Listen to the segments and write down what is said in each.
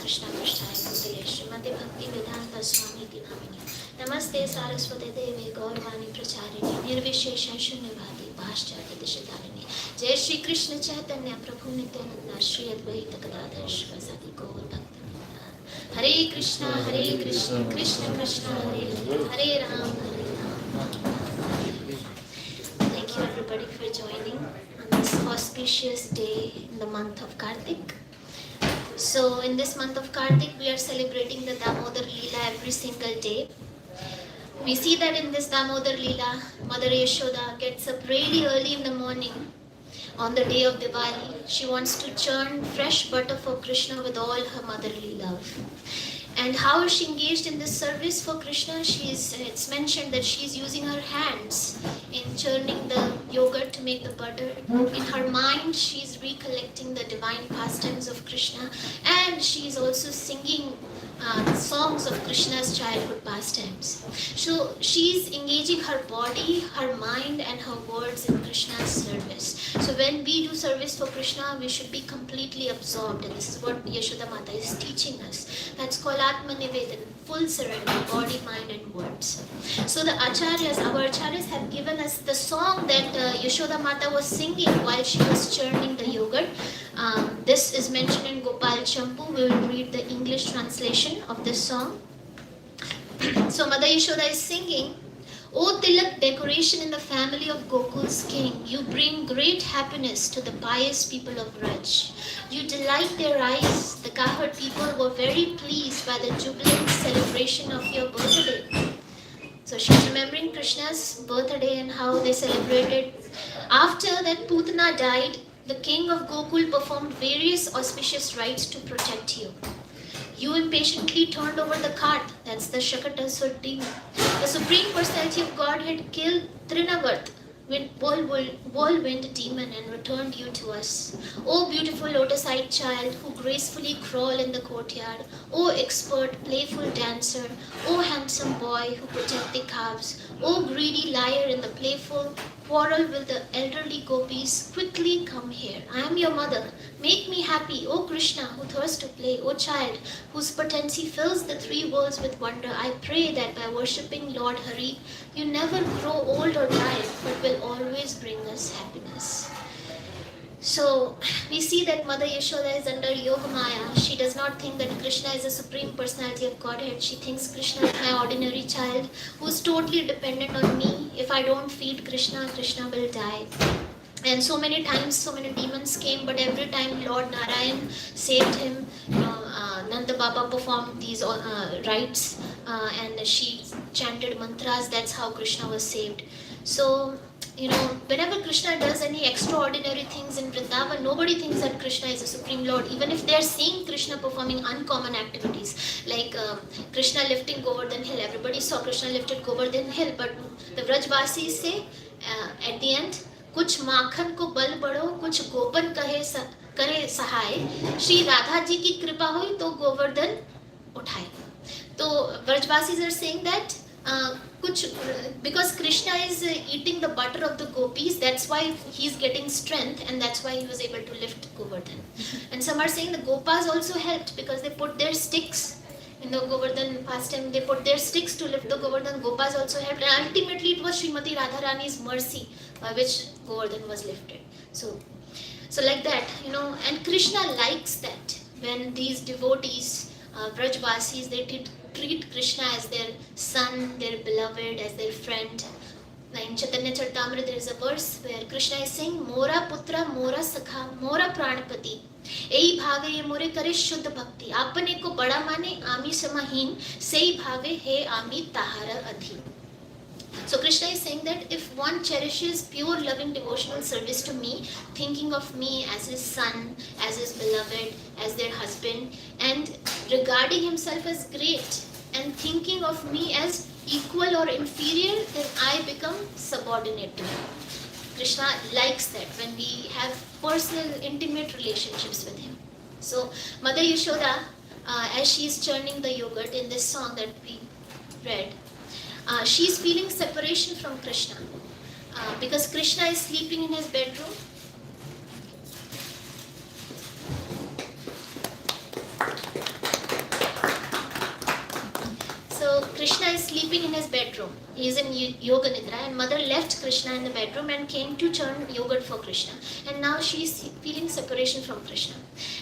Krishna Prasthaya Bhutale Srimate Bhakti Vedanta Swami Dinamini Namaste Saraswate Deve Gauravani Pracharini Nirvishesha Shunyavadi Bhascharya Dishidarini Jai Shri Krishna Chaitanya Prabhu Nityananda Shri Advaita Gadadhar Shivasadi Gaur Bhakta Hare Krishna Krishna Krishna Hare Hare Hare Ram Thank you everybody for joining on this auspicious day in the month of Kartik. So in this month of Kartik, we are celebrating the Damodar Leela every single day. We see that in this Damodar Leela, Mother Yashoda gets up really early in the morning on the day of Diwali. She wants to churn fresh butter for Krishna with all her motherly love. And how is she engaged in this service for Krishna? It's mentioned that she's using her hands in churning the yogurt to make the butter. In her mind, she's recollecting the divine pastimes of Krishna, and she's also singing songs of Krishna's childhood pastimes. So she's engaging her body, her mind, and her words in Krishna's service. So when we do service for Krishna, we should be completely absorbed, and this is what Yashoda Mata is teaching us. That's called Atma Nivedan, full surrender, body, mind, and words. So the acharyas, our acharyas, have given us the song that Yashoda Mata was singing while she was churning the yogurt. This is mentioned in Gopal Champu. We will read the English translation of this song. So Mother Yashoda is singing, O Tilak, decoration in the family of Gokul's king, you bring great happiness to the pious people of Braj. You delight their eyes. The Kahar people were very pleased by the jubilant celebration of your birthday. So she's remembering Krishna's birthday and how they celebrated. After that Putana died, the king of Gokul performed various auspicious rites to protect you. You impatiently turned over the cart, that's the Shakatasur demon. The Supreme Personality of Godhead killed Trinavarth, whirlwind demon, and returned you to us. O beautiful lotus-eyed child who gracefully crawl in the courtyard, O expert, playful dancer, O handsome boy who protect the calves, O greedy liar in the playful quarrel with the elderly gopis, quickly come here. I am your mother. Make me happy, O Krishna, who thirsts to play, O child, whose potency fills the three worlds with wonder. I pray that by worshipping Lord Hari, you never grow old or die, but will always bring us happiness. So we see that Mother Yashoda is under Yoga Maya. She does not think that Krishna is the Supreme Personality of Godhead. She thinks Krishna is my ordinary child who is totally dependent on me. If I don't feed Krishna, Krishna will die. And so many times, so many demons came, but every time Lord Narayan saved him. Nanda Baba performed these rites and she chanted mantras. That's how Krishna was saved. So, whenever Krishna does any extraordinary things in Vrindavan, nobody thinks that Krishna is the Supreme Lord, even if they are seeing Krishna performing uncommon activities, like Krishna lifting Govardhan Hill. Everybody saw Krishna lifted Govardhan Hill, but the Vrajvasis say at the end, कुछ माखन को बल बढ़ो, कुछ गोपन करे सहाय, श्री राधा जी की कृपा हुई तो गोवर्धन उठाए. तो Vrajvasis are saying that because Krishna is eating the butter of the gopis, that's why he's getting strength, and that's why he was able to lift Govardhan. And some are saying the Gopas also helped because they put their sticks in the Govardhan pastime. They put their sticks to lift the Govardhan. Gopas also helped, and ultimately it was Srimati Radharani's mercy by which Govardhan was lifted. So like that, and Krishna likes that when these devotees, Vrajvasis, they treat Krishna as their son, their beloved, as their friend. In Chaitanya Charitamrita there is a verse where Krishna is saying, Mora putra, mora sakha, mora pranapati. Ei bhave ye more kare shuddha bhakti. Apane ko bada mane, ami samahin, sei bhave he ami tahara adhi. So Krishna is saying that if one cherishes pure loving devotional service to me, thinking of me as his son, as his beloved, as their husband, and regarding himself as great, and thinking of me as equal or inferior, then I become subordinate to him. Krishna likes that when we have personal, intimate relationships with him. So Mother Yashoda, as she is churning the yogurt in this song that we read, she is feeling separation from Krishna because Krishna is sleeping in his bedroom. Krishna is sleeping in his bedroom. He is in yoga nidra, and mother left Krishna in the bedroom and came to churn yogurt for Krishna. And now she is feeling separation from Krishna.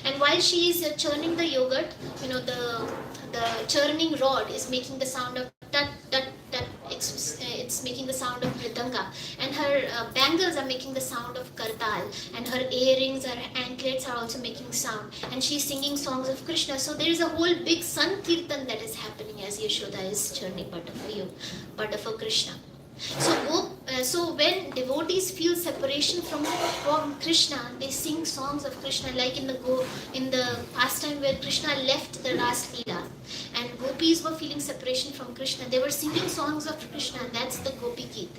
And while she is churning the yogurt, the churning rod is making the sound of tat tat tat. It's making the sound of mridanga, and her bangles are making the sound of kartal, and her earrings, her anklets are also making sound, and she's singing songs of Krishna. So there is a whole big sankirtan that is happening as Yashoda is churning butter for Krishna. So when devotees feel separation from Krishna, they sing songs of Krishna, like in the pastime where Krishna left the Ras Leela, and gopis were feeling separation from Krishna. They were singing songs of Krishna, and that's the Gopi Geet.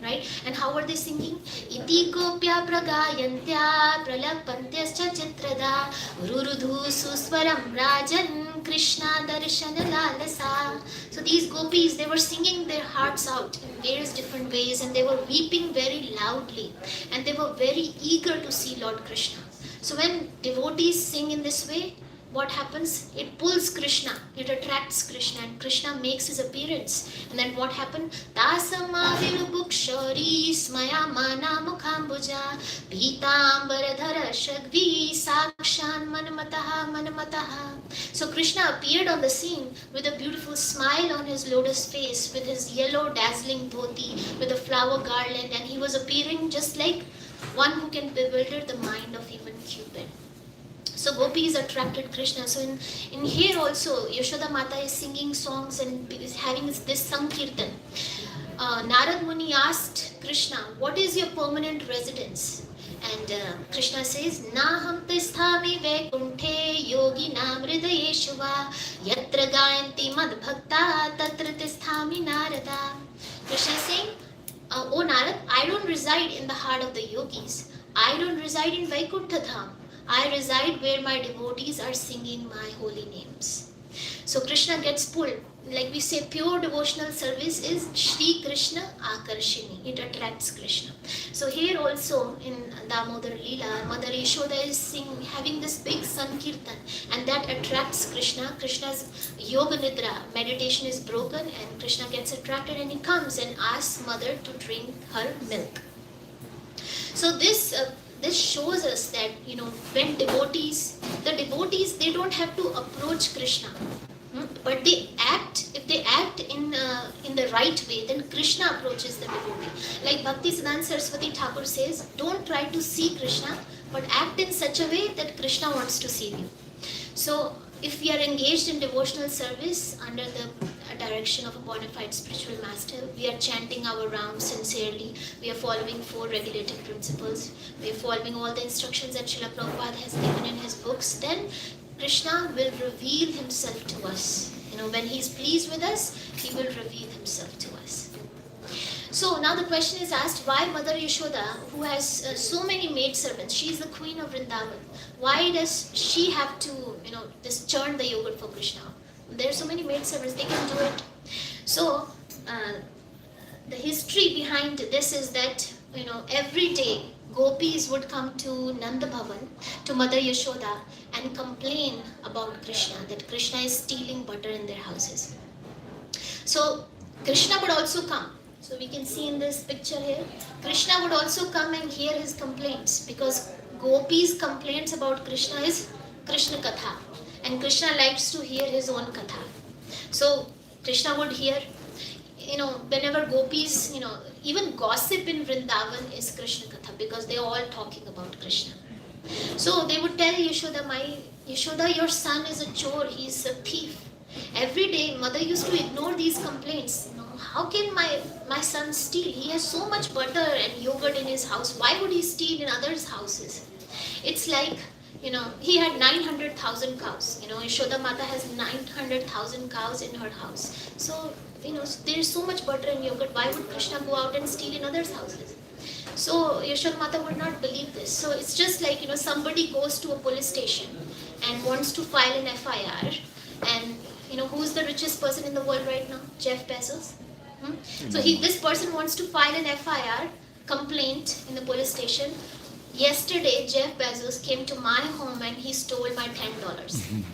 Right? And how are they singing? Iti gopya pragayantya pralapantyascha chitrada rurudhu suswaram rajan Krishna darshana lalasa. So these gopis, they were singing their hearts out in various different ways, and they were weeping very loudly, and they were very eager to see Lord Krishna. So when devotees sing in this way, what happens? It pulls Krishna, it attracts Krishna, and Krishna makes his appearance. And then what happened? Tasamaviru Kishori smaya mana mukhambuja pitambaradhara shagvi sakshan manamataha. So Krishna appeared on the scene with a beautiful smile on his lotus face, with his yellow dazzling dhoti, with a flower garland, and he was appearing just like one who can bewilder the mind of even Cupid. So gopis attracted Krishna. So in here also, Yashoda Mata is singing songs and is having this sankirtan. Narad Muni asked Krishna, what is your permanent residence? And Krishna says, Naham tisthami vaikunthe yogi namridaye shuva yatra gayanti mad bhakta tatra tisthami narada. Krishna is saying, oh Narad, I don't reside in the heart of the yogis. I don't reside in Vaikuntha Dham. I reside where my devotees are singing my holy names. So Krishna gets pulled. Like we say, pure devotional service is Shri Krishna Akarshini. It attracts Krishna. So here also in Damodar Leela, Mother Yashoda is having this big sankirtan, and that attracts Krishna. Krishna's yoga nidra, meditation is broken, and Krishna gets attracted, and he comes and asks Mother to drink her milk. So this shows us that, when the devotees, they don't have to approach Krishna, but if they act in the right way, then Krishna approaches the devotee. Like Bhaktisiddhanta Saraswati Thakur says, don't try to see Krishna, but act in such a way that Krishna wants to see you. So if we are engaged in devotional service under the direction of a bona fide spiritual master, we are chanting our rounds sincerely, we are following 4 regulative principles, we are following all the instructions that Srila Prabhupada has given in his books, then Krishna will reveal himself to us. When he is pleased with us, he will reveal himself to us. So now the question is asked, why Mother Yashoda, who has so many maidservants, she is the queen of Vrindavan, why does she have to, just churn the yogurt for Krishna? There are so many maidservants, they can do it. So the history behind this is that, every day gopis would come to Nanda Bhavan, to Mother Yashoda, and complain about Krishna, that Krishna is stealing butter in their houses. So Krishna would also come. So we can see in this picture here, Krishna would also come and hear his complaints, because gopis' complaints about Krishna is Krishna Katha, and Krishna likes to hear his own Katha. So Krishna would hear, whenever gopis, even gossip in Vrindavan is Krishna Katha, because they are all talking about Krishna. So they would tell Yashoda, Yashoda, your son is a chore, he is a thief. Every day mother used to ignore these complaints. How can my son steal? He has so much butter and yogurt in his house. Why would he steal in others' houses? It's like, he had 900,000 cows. Yashoda Mata has 900,000 cows in her house. So, there's so much butter and yogurt. Why would Krishna go out and steal in others' houses? So Yashoda Mata would not believe this. So it's just like, somebody goes to a police station and wants to file an FIR, and who's the richest person in the world right now? Jeff Bezos. So this person wants to file an FIR complaint in the police station. Yesterday, Jeff Bezos came to my home and he stole my $10.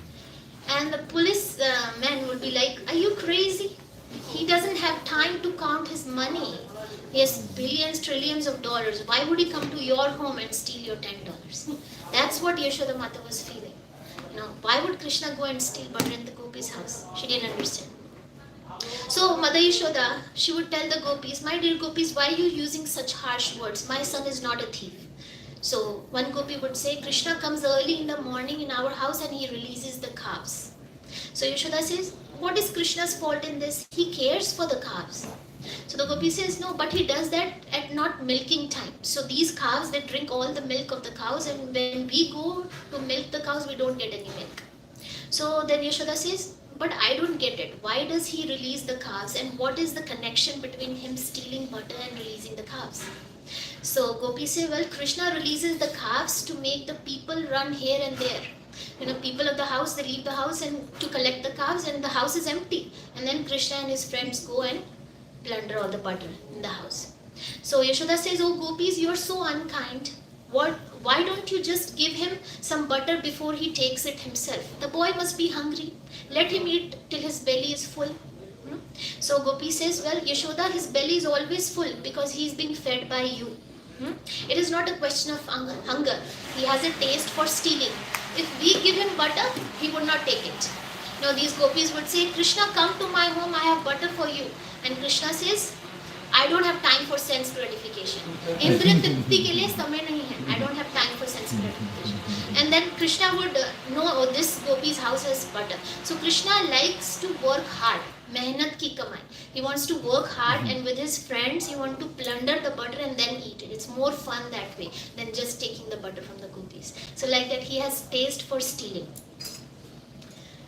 And the police man would be like, are you crazy? He doesn't have time to count his money. He has billions, trillions of dollars. Why would he come to your home and steal your $10? That's what Yashoda Mata was feeling. Why would Krishna go and steal butter in the gopis' house? She didn't understand. So Mother Yashoda, she would tell the gopis, my dear gopis, why are you using such harsh words? My son is not a thief. So one gopi would say, Krishna comes early in the morning in our house and he releases the calves. So Yashoda says, what is Krishna's fault in this? He cares for the calves. So the gopi says, no, but he does that at not milking time. So these calves, they drink all the milk of the cows, and when we go to milk the cows, we don't get any milk. So then Yashoda says, but I don't get it. Why does he release the calves, and what is the connection between him stealing butter and releasing the calves? So Gopi say, well, Krishna releases the calves to make the people run here and there. People of the house, they leave the house and to collect the calves, and the house is empty. And then Krishna and his friends go and plunder all the butter in the house. So Yashoda says, oh gopis, you are so unkind. Why don't you just give him some butter before he takes it himself? The boy must be hungry. Let him eat till his belly is full. So Gopi says, well, Yashoda, his belly is always full because he is being fed by you. It is not a question of hunger. He has a taste for stealing. If we give him butter, he would not take it. These gopis would say, Krishna, come to my home, I have butter for you. And Krishna says, I don't have time for sense gratification. Indriya tripti ke liye samay nahi hai. I don't have time for sense gratification. And then Krishna would know, oh, this gopis house has butter. So Krishna likes to work hard. Mehnat ki kamai. He wants to work hard, and with his friends he wants to plunder the butter and then eat it. It's more fun that way than just taking the butter from the gopis. So like that, he has taste for stealing.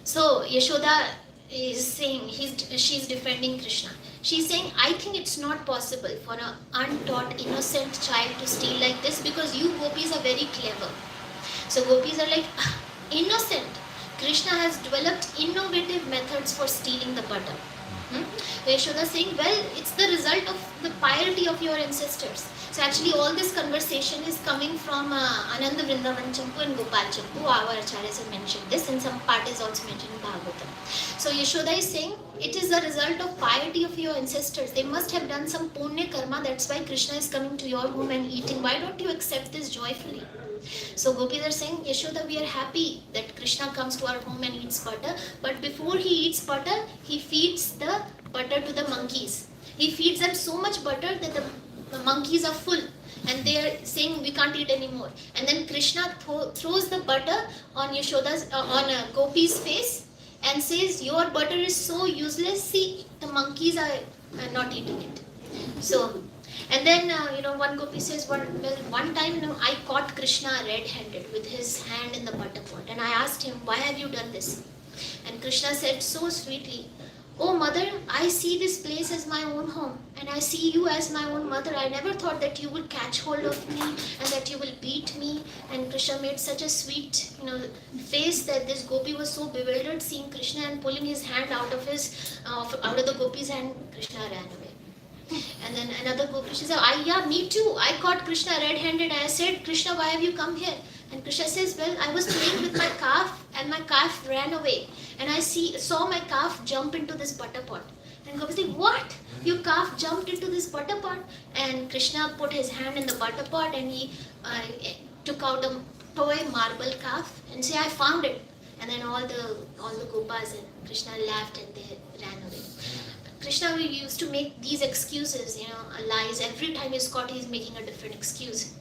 So Yashoda is saying, she's defending Krishna. She's saying, I think it's not possible for an untaught, innocent child to steal like this, because you gopis are very clever. So gopis are like, innocent. Krishna has developed innovative methods for stealing the butter. Yashoda saying, well, it's the result of the piety of your ancestors. So actually all this conversation is coming from Ananda Vrindavan Champu and Gopal Champu. Our acharyas have mentioned this, and some part is also mentioned in Bhagavatam. So Yashoda is saying, it is the result of piety of your ancestors. They must have done some punya karma. That's why Krishna is coming to your home and eating. Why don't you accept this joyfully? So gopis are saying, Yashoda, we are happy that Krishna comes to our home and eats butter. But before he eats butter, he feeds the butter to the monkeys. He feeds them so much butter that the monkeys are full. And they are saying, we can't eat anymore. And then Krishna throws the butter on Yashoda's, on Gopi's face and says, your butter is so useless. See, the monkeys are not eating it. So, and then, one gopi says, one time, I caught Krishna red-handed with his hand in the butter pot. And I asked him, why have you done this? And Krishna said so sweetly, oh mother, I see this place as my own home. And I see you as my own mother. I never thought that you would catch hold of me and that you will beat me. And Krishna made such a sweet, face that this gopi was so bewildered seeing Krishna and pulling his hand out of the gopi's hand. Krishna ran away. And then another gopi, she said, yeah, me too. I caught Krishna red-handed. I said, Krishna, why have you come here? And Krishna says, well, I was playing with my calf and my calf ran away. And I saw my calf jump into this butter pot. And gopi said, what? Your calf jumped into this butter pot? And Krishna put his hand in the butter pot and he took out a toy marble calf and said, I found it. And then all the gopas and Krishna laughed and they ran away. Krishna used to make these excuses, lies. Every time he's caught, he's making a different excuse.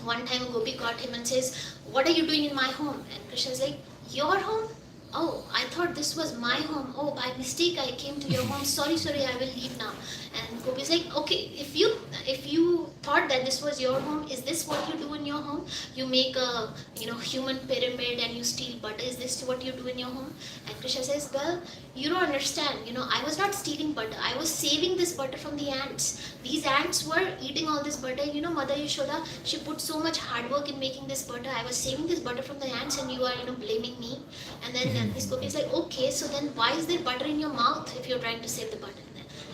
One time a gopi caught him and says, what are you doing in my home? And Krishna's like, your home? Oh, I thought this was my home. Oh, by mistake I came to your home. Sorry, I will leave now. And Gopi's like, okay, if you thought that this was your home, is this what you do in your home? You make a human pyramid and you steal butter. Is this what you do in your home? And Krishna says, well, you don't understand. I was not stealing butter. I was saving this butter from the ants. These ants were eating all this butter. Mother Yashoda, she put so much hard work in making this butter. I was saving this butter from the ants and you are, blaming me. And then this gopi is like, okay, so then why is there butter in your mouth if you're trying to save the butter?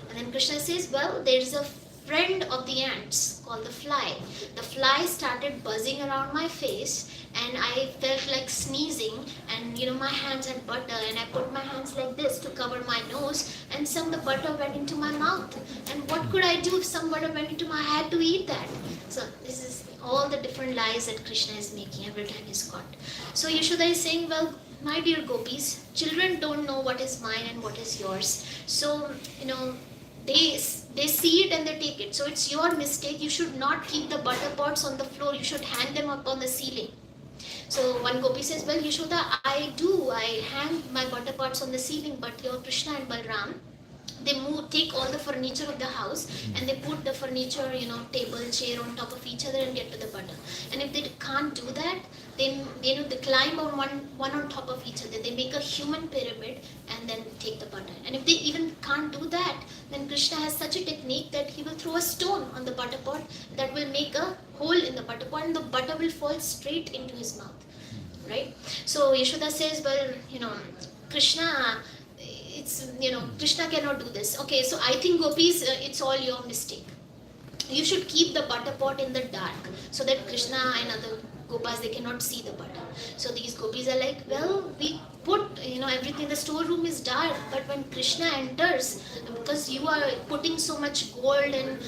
And then Krishna says, well, there's a friend of the ants called the fly. The fly started buzzing around my face and I felt like sneezing and my hands had butter and I put my hands like this to covered my nose, and some the butter went into my mouth. And what could I do if some butter went into my, I had to eat that. So this is all the different lies that Krishna is making every time he's caught. So Yashoda is saying, well, my dear gopis, children don't know what is mine and what is yours. So, they see it and they take it. So it's your mistake. You should not keep the butter pots on the floor. You should hang them up on the ceiling. So one gopi says, well, Yashoda, I hang my butter pots on the ceiling, but your Krishna and Balram, they take all the furniture of the house and they put the furniture, table, chair on top of each other and get to the butter. And if they can't do that, then they climb on one on top of each other. They make a human pyramid and then take the butter. And if they even can't do that, then Krishna has such a technique that he will throw a stone on the butter pot that will make a hole in the butter pot, and the butter will fall straight into his mouth. Right? So Yashoda says, well, Krishna, Krishna cannot do this. Okay, so I think gopis, it's all your mistake. You should keep the butter pot in the dark so that Krishna and other gopas, they cannot see the butter. So these gopis are like, well, we put, everything, the storeroom is dark, but when Krishna enters, because you are putting so much gold and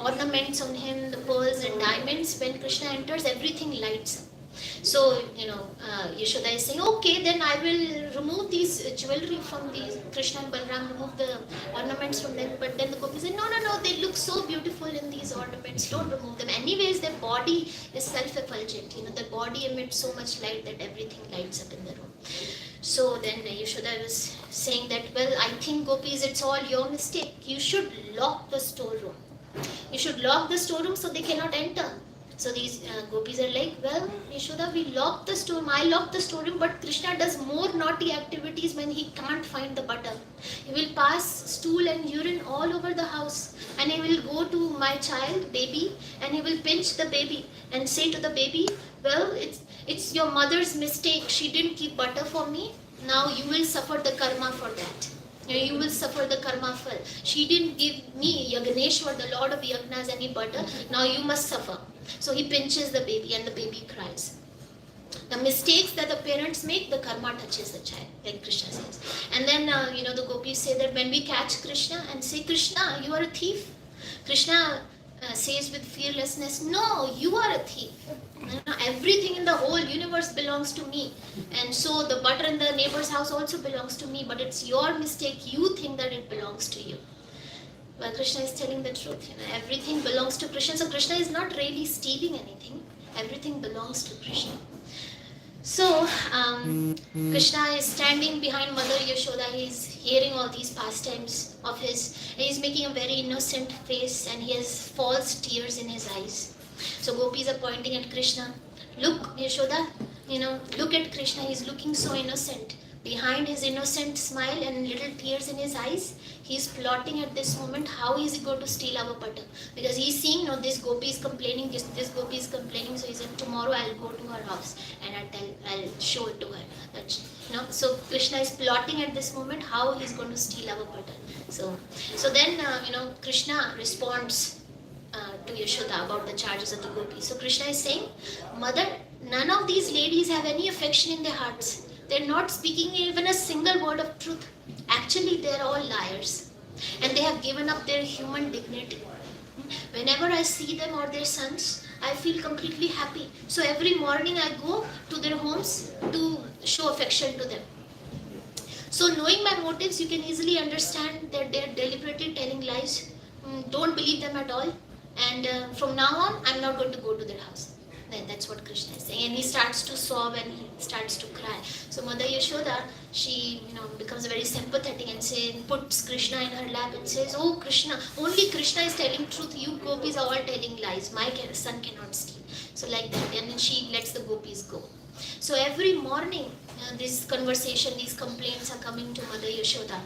ornaments on him, the pearls and diamonds, when Krishna enters, everything lights up. So, Yashoda is saying, okay, then I will remove these jewelry from these, Krishna and Balram, remove the ornaments from them. But then the gopis say, no, they look so beautiful in these ornaments, don't remove them. Anyways, their body is self-effulgent, the body emits so much light that everything lights up in the room. So then Yashoda was saying that, well, I think gopis, it's all your mistake. You should lock the storeroom. You should lock the storeroom so they cannot enter. So these gopis are like, well, Yashoda, we locked the storeroom. I locked the storeroom, but Krishna does more naughty activities when he can't find the butter. He will pass stool and urine all over the house, and he will go to my child, baby, and he will pinch the baby and say to the baby, well, it's your mother's mistake. She didn't keep butter for me. Now you will suffer the karma for that. You will suffer the karma fell. She didn't give me, Yagneshwar, the Lord of Yagnas, any butter. Now you must suffer. So he pinches the baby and the baby cries. The mistakes that the parents make, the karma touches the child, like Krishna says. And then, the gopis say that when we catch Krishna and say, Krishna, you are a thief. Krishna says with fearlessness, no, you are a thief. Everything in the whole universe belongs to me. And so the butter in the neighbor's house also belongs to me, but it's your mistake. You think that it belongs to you. Well, Krishna is telling the truth. Everything belongs to Krishna. So Krishna is not really stealing anything. Everything belongs to Krishna. So Krishna is standing behind Mother Yashoda. He is hearing all these pastimes of his. He is making a very innocent face, and he has false tears in his eyes. So gopis are pointing at Krishna. Look, Yashoda, look at Krishna. He is looking so innocent. Behind his innocent smile and little tears in his eyes, he is plotting at this moment how is he going to steal our butter. Because he is seeing, this gopi is complaining, this gopi is complaining, so he said, tomorrow I'll go to her house and I'll show it to her. So Krishna is plotting at this moment how he's going to steal our butter. So then, Krishna responds to Yashoda about the charges of the gopis. So Krishna is saying, Mother, none of these ladies have any affection in their hearts. They're not speaking even a single word of truth. Actually, they're all liars. And they have given up their human dignity. Whenever I see them or their sons, I feel completely happy. So every morning I go to their homes to show affection to them. So knowing my motives, you can easily understand that they're deliberately telling lies. Don't believe them at all. And from now on, I'm not going to go to their house. Then that's what Krishna is saying. And he starts to sob and he starts to cry. So Mother Yashoda, she becomes very sympathetic and puts Krishna in her lap and says, oh Krishna, only Krishna is telling truth. You gopis are all telling lies. My son cannot steal. So like that. And then she lets the gopis go. So every morning, this conversation, these complaints are coming to Mother Yashoda.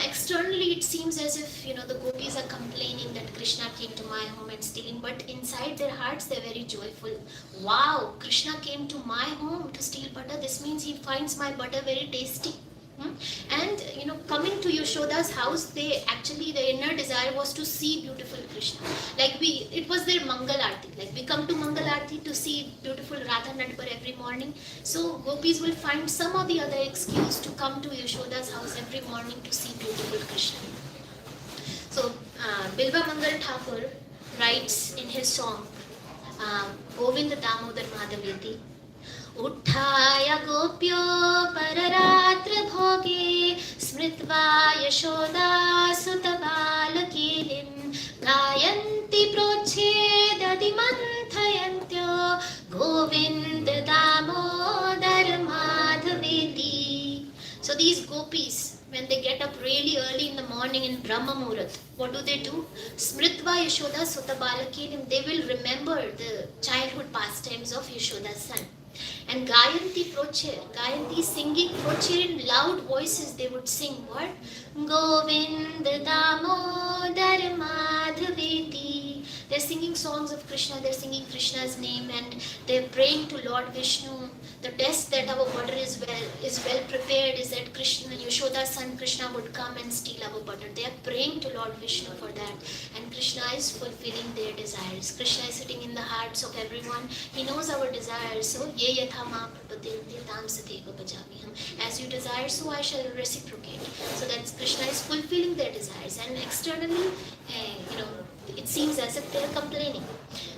Externally it seems as if, the gopis are complaining that Krishna came to my home and stealing, but inside their hearts they're very joyful. Wow, Krishna came to my home to steal butter. This means he finds my butter very tasty. And, coming to Yashoda's house, they actually, the inner desire was to see beautiful Krishna. Like it was their Mangal Aarti. Like we come to Mangal Aarti to see beautiful Radha Nadbar every morning. So gopis will find some or the other excuse to come to Yashoda's house every morning to see beautiful Krishna. So Bilva Mangal Thakur writes in his song, Govind Damodar Madhavyati, उत्थाय गोप्यो पररात्र भोगे स्मृत्वा यशोदा सुतबालकीलिं गायन्ति प्रोच्छेदधिमन्थयन्त्यो Govind Damodar माधवेति. So these gopis, when they get up really early in the morning in Brahma Muhurat, what do? Smritva Yashoda Sutabalakīlim, they will remember the childhood pastimes of Yashoda's son. And Gayanti Procher, Gayanti singing Procher in loud voices, they would sing what? Govinda Damodar Madhaveti. They're singing songs of Krishna, they're singing Krishna's name, and they're praying to Lord Vishnu. The test that our butter is well prepared is that Krishna, Yashoda's son Krishna would come and steal our butter. They are praying to Lord Vishnu for that, and Krishna is fulfilling their desires. Krishna is sitting in the hearts of everyone. He knows our desires. So ye yatha ma prapadyante tam satheva bhajamiham. As you desire, so I shall reciprocate. So that Krishna is fulfilling their desires, and externally, it seems as if they are complaining.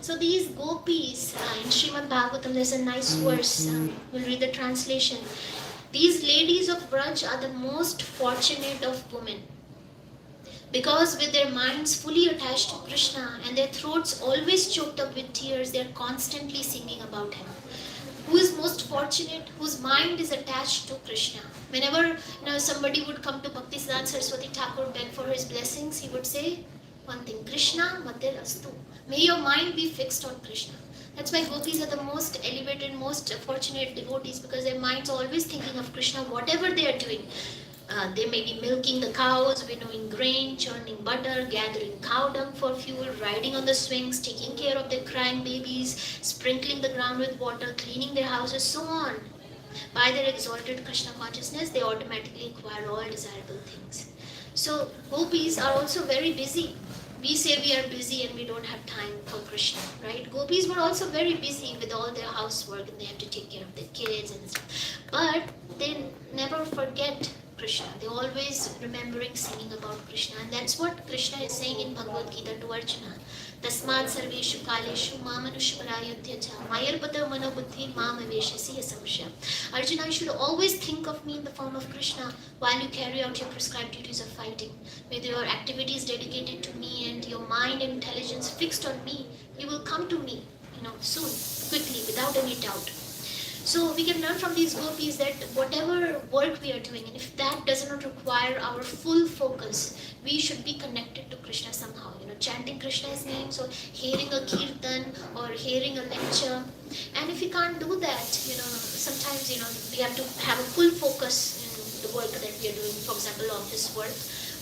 So these gopis, in Srimad Bhagavatam, there's a nice verse. We'll read the translation. These ladies of Braj are the most fortunate of women, because with their minds fully attached to Krishna and their throats always choked up with tears, they are constantly singing about him. Who is most fortunate? Whose mind is attached to Krishna. Whenever somebody would come to Bhaktisiddhanta Saraswati Thakur, beg for his blessings, he would say one thing: Krishna Matir Astu. May your mind be fixed on Krishna. That's why gopis are the most elevated, most fortunate devotees, because their minds are always thinking of Krishna, whatever they are doing. They may be milking the cows, winnowing grain, churning butter, gathering cow dung for fuel, riding on the swings, taking care of their crying babies, sprinkling the ground with water, cleaning their houses, so on. By their exalted Krishna consciousness, they automatically acquire all desirable things. So gopis are also very busy. We say we are busy and we don't have time for Krishna, right? Gopis were also very busy with all their housework, and they have to take care of their kids and stuff. But they never forget Krishna. They always remembering singing about Krishna, and that's what Krishna is saying in Bhagavad Gita to Arjuna. Tasmad sarveshu kaleshu mamanushparayodhyacha mayarpada manobuddhi mamaveshasi yasamsya. Arjuna, you should always think of me in the form of Krishna while you carry out your prescribed duties of fighting. With your activities dedicated to me and your mind and intelligence fixed on me, you will come to me, soon, quickly, without any doubt. So we can learn from these gopis that whatever work we are doing, and if that does not require our full focus, we should be connected to Krishna somehow. Chanting Krishna's name, so hearing a kirtan or hearing a lecture. And if we can't do that, sometimes we have to have a full focus in the work that we are doing, for example, office work.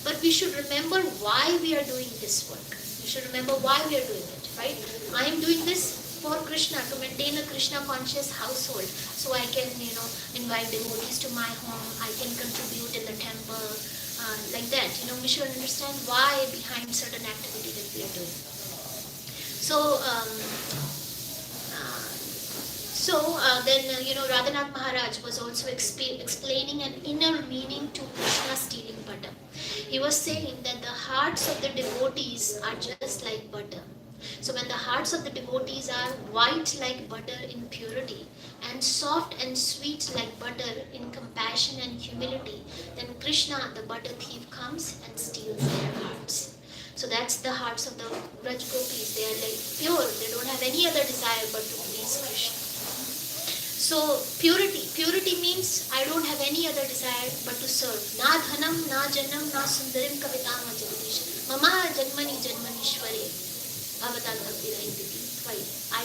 But we should remember why we are doing this work. We should remember why we are doing it, right? I am doing this for Krishna, to maintain a Krishna conscious household, so I can invite devotees to my home, I can contribute in the temple, like that. We should understand why behind certain activity that we are doing. So then Radhanath Maharaj was also explaining an inner meaning to Krishna stealing butter. He was saying that the hearts of the devotees are just like butter. So when the hearts of the devotees are white like butter in purity, and soft and sweet like butter in compassion and humility, then Krishna, the butter thief, comes and steals their hearts. So that's the hearts of the Braj gopis. They are like pure. They don't have any other desire but to please Krishna. So purity means I don't have any other desire but to serve. Na dhanam, na janam, na sundarim kavitam jagadish. Mama janmani janmanishware. I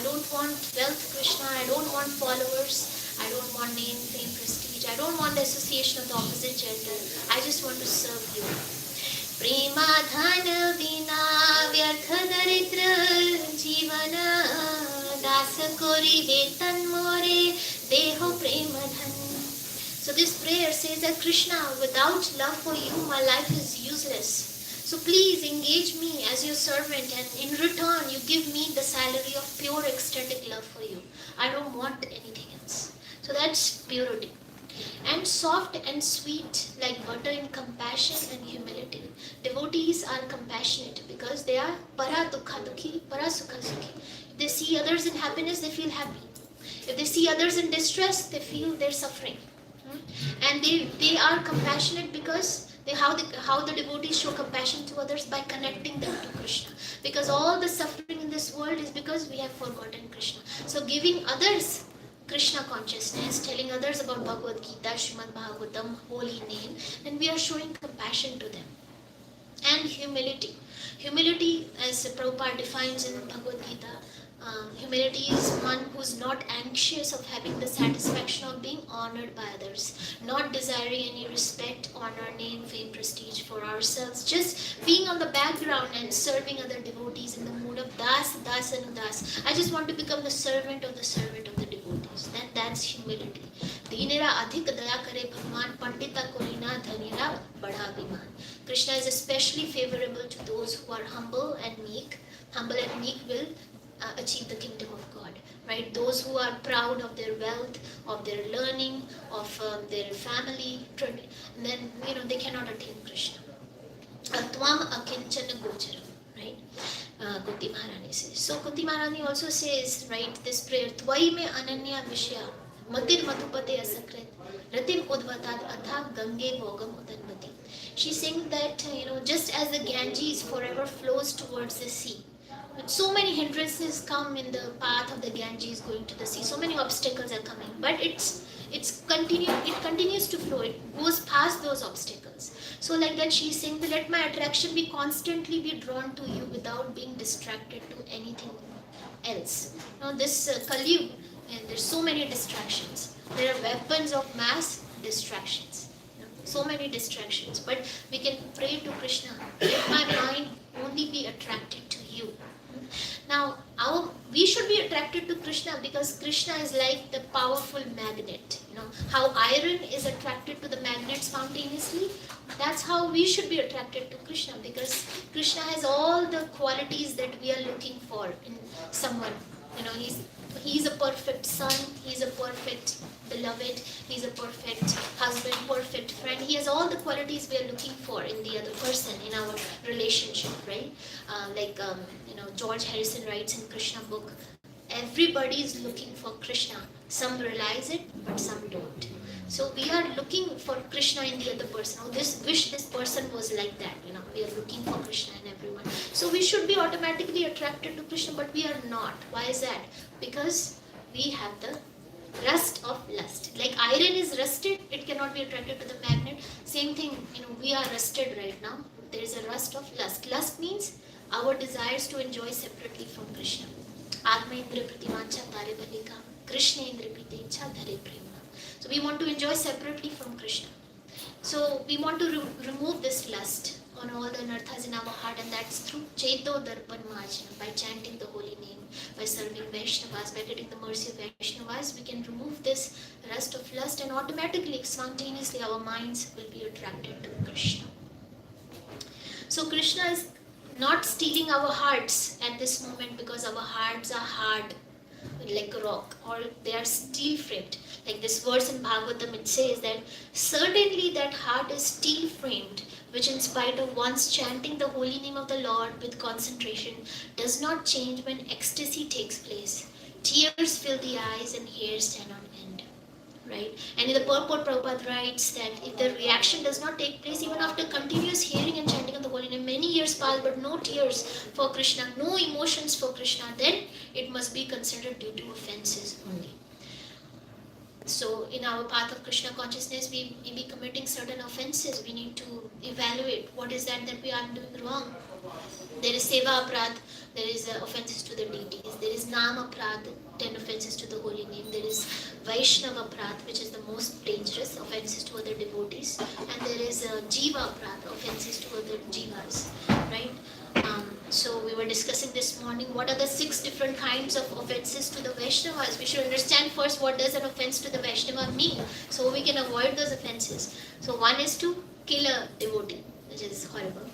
don't want wealth, Krishna. I don't want followers. I don't want name, fame, prestige. I don't want the association of the opposite gender. I just want to serve you. Prema dhana vina vyartha daritra jivana dasa kori vetan more deho prema dhan. So So this prayer says that Krishna, without love for you, my life is useless. So please engage me as your servant, and in return you give me the salary of pure ecstatic love for you. I don't want anything else. So that's purity. And soft and sweet like butter in compassion and humility. Devotees are compassionate because they are para dukha dukhi, para sukha sukhi. If they see others in happiness, they feel happy. If they see others in distress, they feel they're suffering. And they are compassionate because how the devotees show compassion to others by connecting them to Krishna. Because all the suffering in this world is because we have forgotten Krishna. So giving others Krishna consciousness, telling others about Bhagavad Gita, Srimad Bhagavatam, holy name, then we are showing compassion to them. And humility. Humility, as Prabhupada defines in Bhagavad Gita, humility is one who's not anxious of having the satisfaction of being honored by others, not desiring any respect, honor, name, fame, prestige for ourselves, just being on the background and serving other devotees in the mood of das, das and udas. I just want to become the servant of the devotees. That's humility. Deenera adhik daya kare bhagwan, pandita korina dhanira bada abhiman. Krishna is especially favorable to those who are humble and meek. Humble and meek will achieve the kingdom of God, right? Those who are proud of their wealth, of their learning, of their family, then they cannot attain Krishna. Atvam akinchana gocharam, right? Kunti Maharani says. So Kunti Maharani also says, right, this prayer, Tvai me ananya vishya, matir madhupate asakrit, ratim udvatad atha gange vogam udanmati. She's saying that, just as the Ganges forever flows towards the sea, so many hindrances come in the path of the Ganges going to the sea. So many obstacles are coming, but it continues to flow. It goes past those obstacles. So like that, she's saying that let my attraction be constantly be drawn to you without being distracted to anything else. This Kali Yuga, and there's so many distractions. There are weapons of mass distractions. So many distractions, but we can pray to Krishna. Let my mind only be attracted to you. Now, we should be attracted to Krishna because Krishna is like the powerful magnet. How iron is attracted to the magnet spontaneously, that's how we should be attracted to Krishna, because Krishna has all the qualities that we are looking for in someone. He's a perfect son, he's a perfect beloved, he's a perfect husband, perfect friend. He has all the qualities we are looking for in the other person, in our relationship, right? George Harrison writes in Krishna book, everybody is looking for Krishna. Some realize it, but some don't. So we are looking for Krishna in the other person. Wish this person was like that. We are looking for Krishna in everyone. So we should be automatically attracted to Krishna, but we are not. Why is that? Because we have the rust of lust. Like iron is rusted, it cannot be attracted to the magnet. Same thing, we are rusted right now. There is a rust of lust. Lust means our desires to enjoy separately from Krishna. Atma indra prativancha tare balika, Krishna indra pritecha dhare prema. So we want to enjoy separately from Krishna. So we want to remove this lust on all the anarthas in our heart, and that's through Cheto Darpan Marjana, by chanting the holy name, by serving Vaishnavas, by getting the mercy of Vaishnavas. We can remove this rust of lust, and automatically, spontaneously, our minds will be attracted to Krishna. So Krishna is not stealing our hearts at this moment because our hearts are hard like a rock, or they are steel framed. Like this verse in Bhagavatam, it says that certainly that heart is steel framed, which in spite of once chanting the holy name of the Lord with concentration does not change when ecstasy takes place. Tears fill the eyes and hairs stand on end. Right? And in the purport, Prabhupada writes that if the reaction does not take place even after continuous hearing and chanting of the holy name, many years pass but no tears for Krishna, no emotions for Krishna, then it must be considered due to offenses only. So in our path of Krishna consciousness, we may be committing certain offenses. We need to evaluate what is that we are doing wrong. There is Seva Aprad, there is offenses to the deities. There is Nama Aprad, 10 offenses to the holy name. There is Vaishnava Aprad, which is the most dangerous, offenses to other devotees. And there is Jiva Aprad, offenses to other jivas. Right? So we were discussing this morning what are the 6 different kinds of offenses to the Vaishnavas. We should understand first what does an offense to the Vaishnava mean, so we can avoid those offenses. So one is to kill a devotee, which is horrible.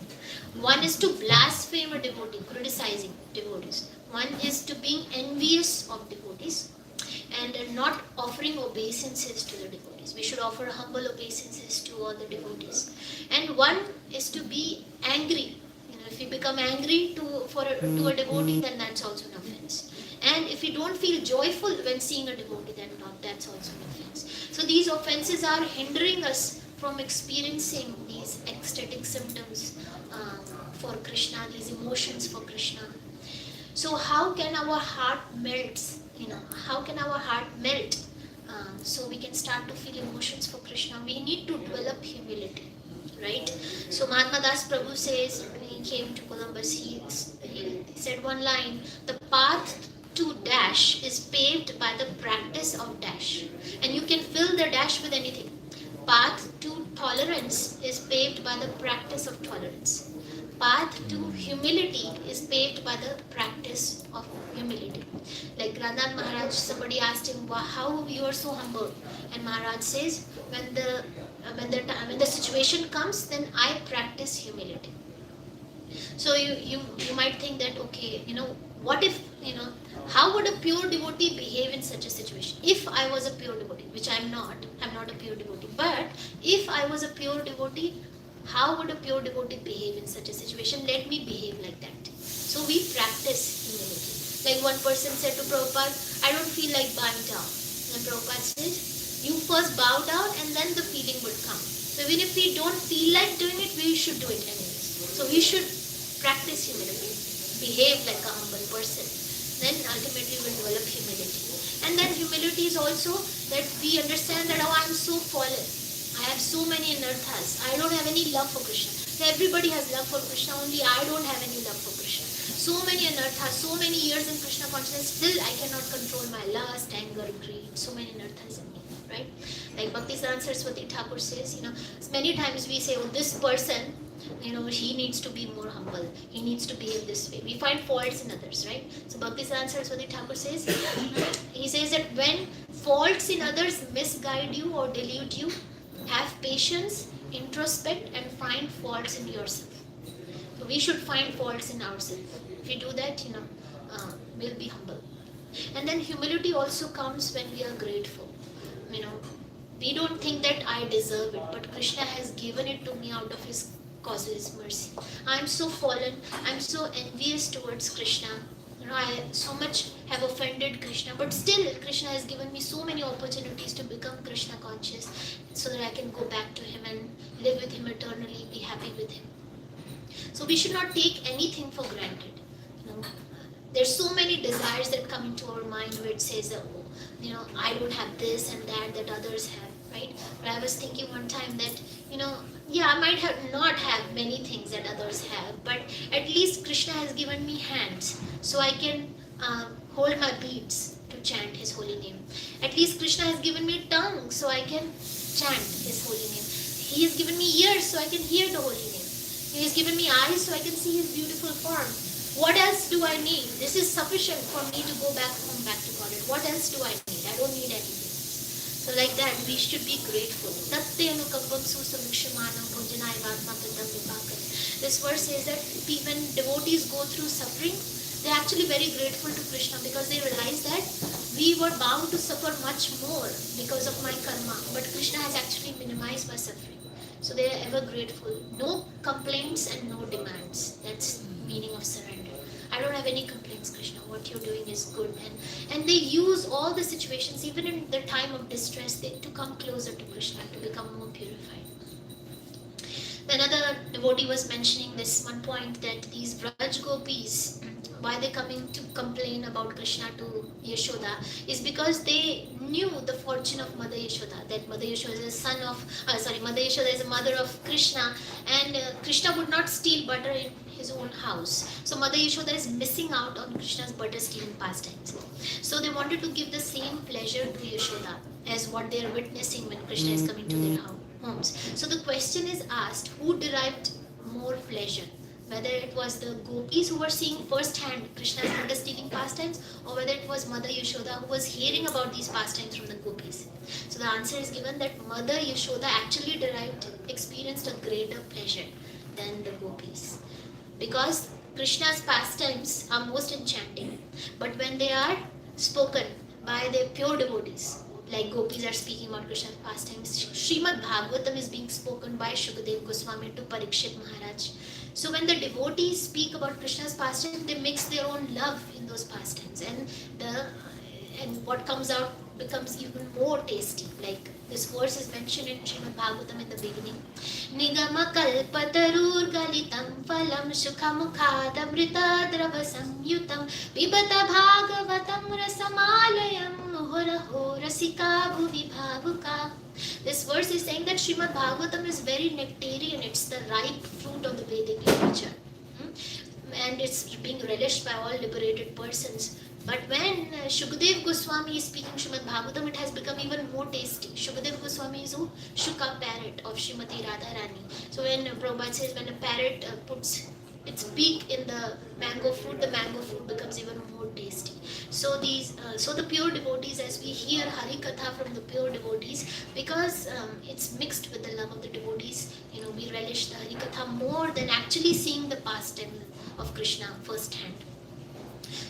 One is to blaspheme a devotee, criticizing devotees. One is to being envious of devotees and not offering obeisances to the devotees. We should offer humble obeisances to all the devotees. And one is to be angry. If you become angry to a devotee, then that's also an offense. And if you don't feel joyful when seeing a devotee, then that's also an offense. So these offenses are hindering us from experiencing these ecstatic symptoms for Krishna, these emotions for Krishna. So how can our heart melt? How can our heart melt so we can start to feel emotions for Krishna? We need to develop humility, right? So Mahatma Das Prabhu says, when he came to Columbus, he said one line: the path to dash is paved by the practice of dash. And you can fill the dash with anything. Path to tolerance is paved by the practice of tolerance. Path to humility is paved by the practice of humility. Like Granad Maharaj, somebody asked him, how you are so humble? And Maharaj says, when the situation comes, then I practice humility. So you might think that, okay, what if, how would a pure devotee behave in such a situation? If I was a pure devotee, which I'm not a pure devotee, but if I was a pure devotee, how would a pure devotee behave in such a situation? Let me behave like that. So we practice humility. Like one person said to Prabhupada, I don't feel like bowing down. And Prabhupada said, you first bow down and then the feeling would come. So even if we don't feel like doing it, we should do it anyways. So we should practice humility, behave like a humble person. Then ultimately we'll develop humility. And then humility is also that we understand that, I'm so fallen. I have so many anarthas. I don't have any love for Krishna. Everybody has love for Krishna, only I don't have any love for Krishna. So many anarthas, so many years in Krishna consciousness, still I cannot control my lust, anger, greed. So many anarthas in me, right? Like Bhaktisiddhanta Saraswati Thakur says, many times we say, this person, he needs to be more humble. He needs to behave this way. We find faults in others, right? So Bhaktisiddhanta Saraswati Thakur says, he says that when faults in others misguide you or delude you, have patience, introspect, and find faults in yourself. So we should find faults in ourselves. If we do that, we'll be humble. And then humility also comes when we are grateful. We don't think that I deserve it, but Krishna has given it to me out of his causeless mercy. I'm so fallen. I'm so envious towards Krishna. I so much have offended Krishna, but still Krishna has given me so many opportunities to become Krishna conscious so that I can go back to him and live with him eternally, be happy with him. So we should not take anything for granted. There's so many desires that come into our mind where it says that, I don't have this and that others have, right? But I was thinking one time that, I might not have many things that others have, but at least Krishna has given me hands so I can hold my beads to chant his holy name. At least Krishna has given me tongue so I can chant his holy name. He has given me ears so I can hear the holy name. He has given me eyes so I can see his beautiful form. What else do I need? This is sufficient for me to go back home, back to Godhead. What else do I need? I don't need anything else. So like that, we should be grateful. This verse says that when devotees go through suffering, they're actually very grateful to Krishna because they realize that we were bound to suffer much more because of my karma, but Krishna has actually minimized my suffering. So they are ever grateful. No complaints and no demands. That's the meaning of surrender. I don't have any complaints, Krishna. What you're doing is good. And they use all the situations, even in the time of distress, to come closer to Krishna, to become more purified. Another devotee was mentioning this one point that these Braj gopis, why they're coming to complain about Krishna to Yashoda is because they knew the fortune of Mother Yashoda, that Mother Yashoda is Mother Yashoda is a mother of Krishna, and Krishna would not steal butter in his own house. So Mother Yashoda is missing out on Krishna's butter stealing pastimes. So they wanted to give the same pleasure to Yashoda as what they are witnessing when Krishna is coming to their homes. So the question is asked, who derived more pleasure? whether it was the gopis who were seeing firsthand Krishna's understating pastimes, or whether it was Mother Yashoda who was hearing about these pastimes from the gopis. So the answer is given that Mother Yashoda actually experienced a greater pleasure than the gopis. Because Krishna's pastimes are most enchanting, but when they are spoken by their pure devotees, like gopis are speaking about Krishna's pastimes, Srimad Bhagavatam is being spoken by Shukadeva Goswami to Parikshit Maharaj. So when the devotees speak about Krishna's pastimes, they mix their own love in those pastimes, and what comes out becomes even more tasty. Like this verse is mentioned in Srimad Bhagavatam in the beginning. Nigama kalpatarur galitam phalam sukhamukhadamrita drava samyutam pibata bhagavatam rasamalayam muhuraho rasika bhuvi bhavuka. This verse is saying that Srimad Bhagavatam is very nectarian. It's the ripe fruit of the Vedic literature. And it's being relished by all liberated persons. But when Shukadeva Goswami is speaking Srimad Bhagavatam, it has become even more tasty. Shukadeva Goswami is who? Shuka parrot of Srimati Radharani. So when Prabhupada says when a parrot puts its beak in the mango fruit becomes even more tasty. So the pure devotees, as we hear Hare Katha from the pure devotees, because it's mixed with the love of the devotees, we relish the Hare Katha more than actually seeing the pastime of Krishna firsthand.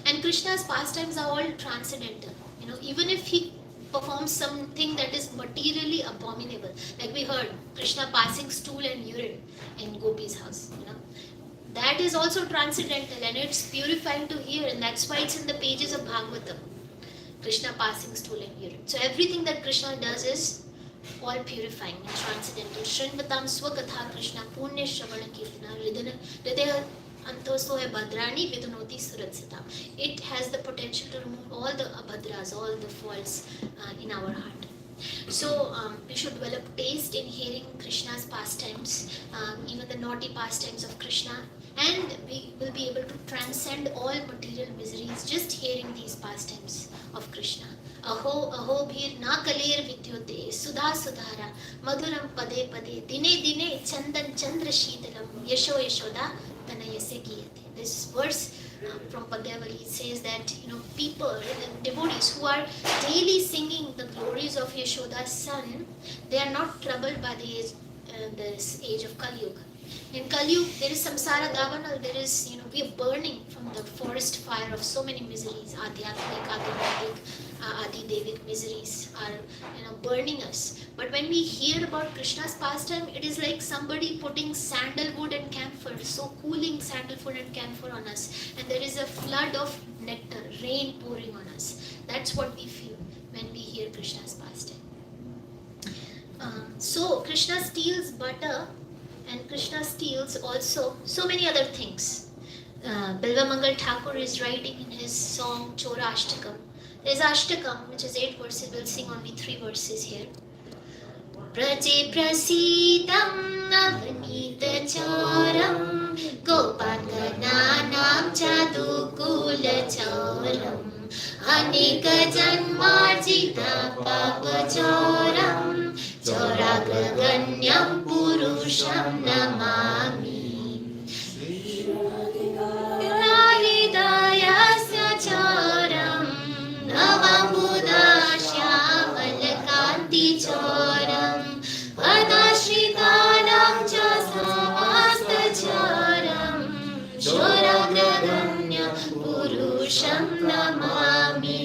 And Krishna's pastimes are all transcendental. Even if he performs something that is materially abominable, like we heard Krishna passing stool and urine in Gopi's house, that is also transcendental and it's purifying to hear, and that's why it's in the pages of Bhagavatam. Krishna passing stool and urine. So everything that Krishna does is all purifying and transcendental. Shrinvatam swakatha Krishna punya shravana kirtana hridaya antoso hai bhadrani vidunoti suratsita. It has the potential to remove all the abhadras, all the faults in our heart. So we should develop taste in hearing Krishna's pastimes, even the naughty pastimes of Krishna, and we will be able to transcend all material miseries just hearing these pastimes of Krishna. Aho bhir na kaler vidyote sudha sudhara madhuram pade pade dine dine chandan chandra sheetalam yasho yashoda tanayase giyate. This verse from Padyavali says that people, devotees who are daily singing the glories of Yashoda's son, they are not troubled by this age of Kali Yuga. In Kali Yuga, there is samsara davanal, there is, we are burning from the forest fire of so many miseries. Adhyatmik, agamatik, adi-devic miseries are burning us. But when we hear about Krishna's pastime, it is like somebody putting sandalwood and camphor, so cooling sandalwood and camphor on us. And there is a flood of nectar, rain pouring on us. That's what we feel when we hear Krishna's pastime. So Krishna steals butter, and Krishna steals also so many other things. Bilva Mangal Thakur is writing in his song Chora Ashtakam. There is Ashtakam, which is 8 verses. We'll sing only 3 verses here. Praje prasidam avanita choram gopakananam chadukula choram anika janmarjita papachoram choragraganyam purusham namami Hridayasya choram navambuddha shyamalakanti choram padashritanam cha samasta choram choragraganya purusham namami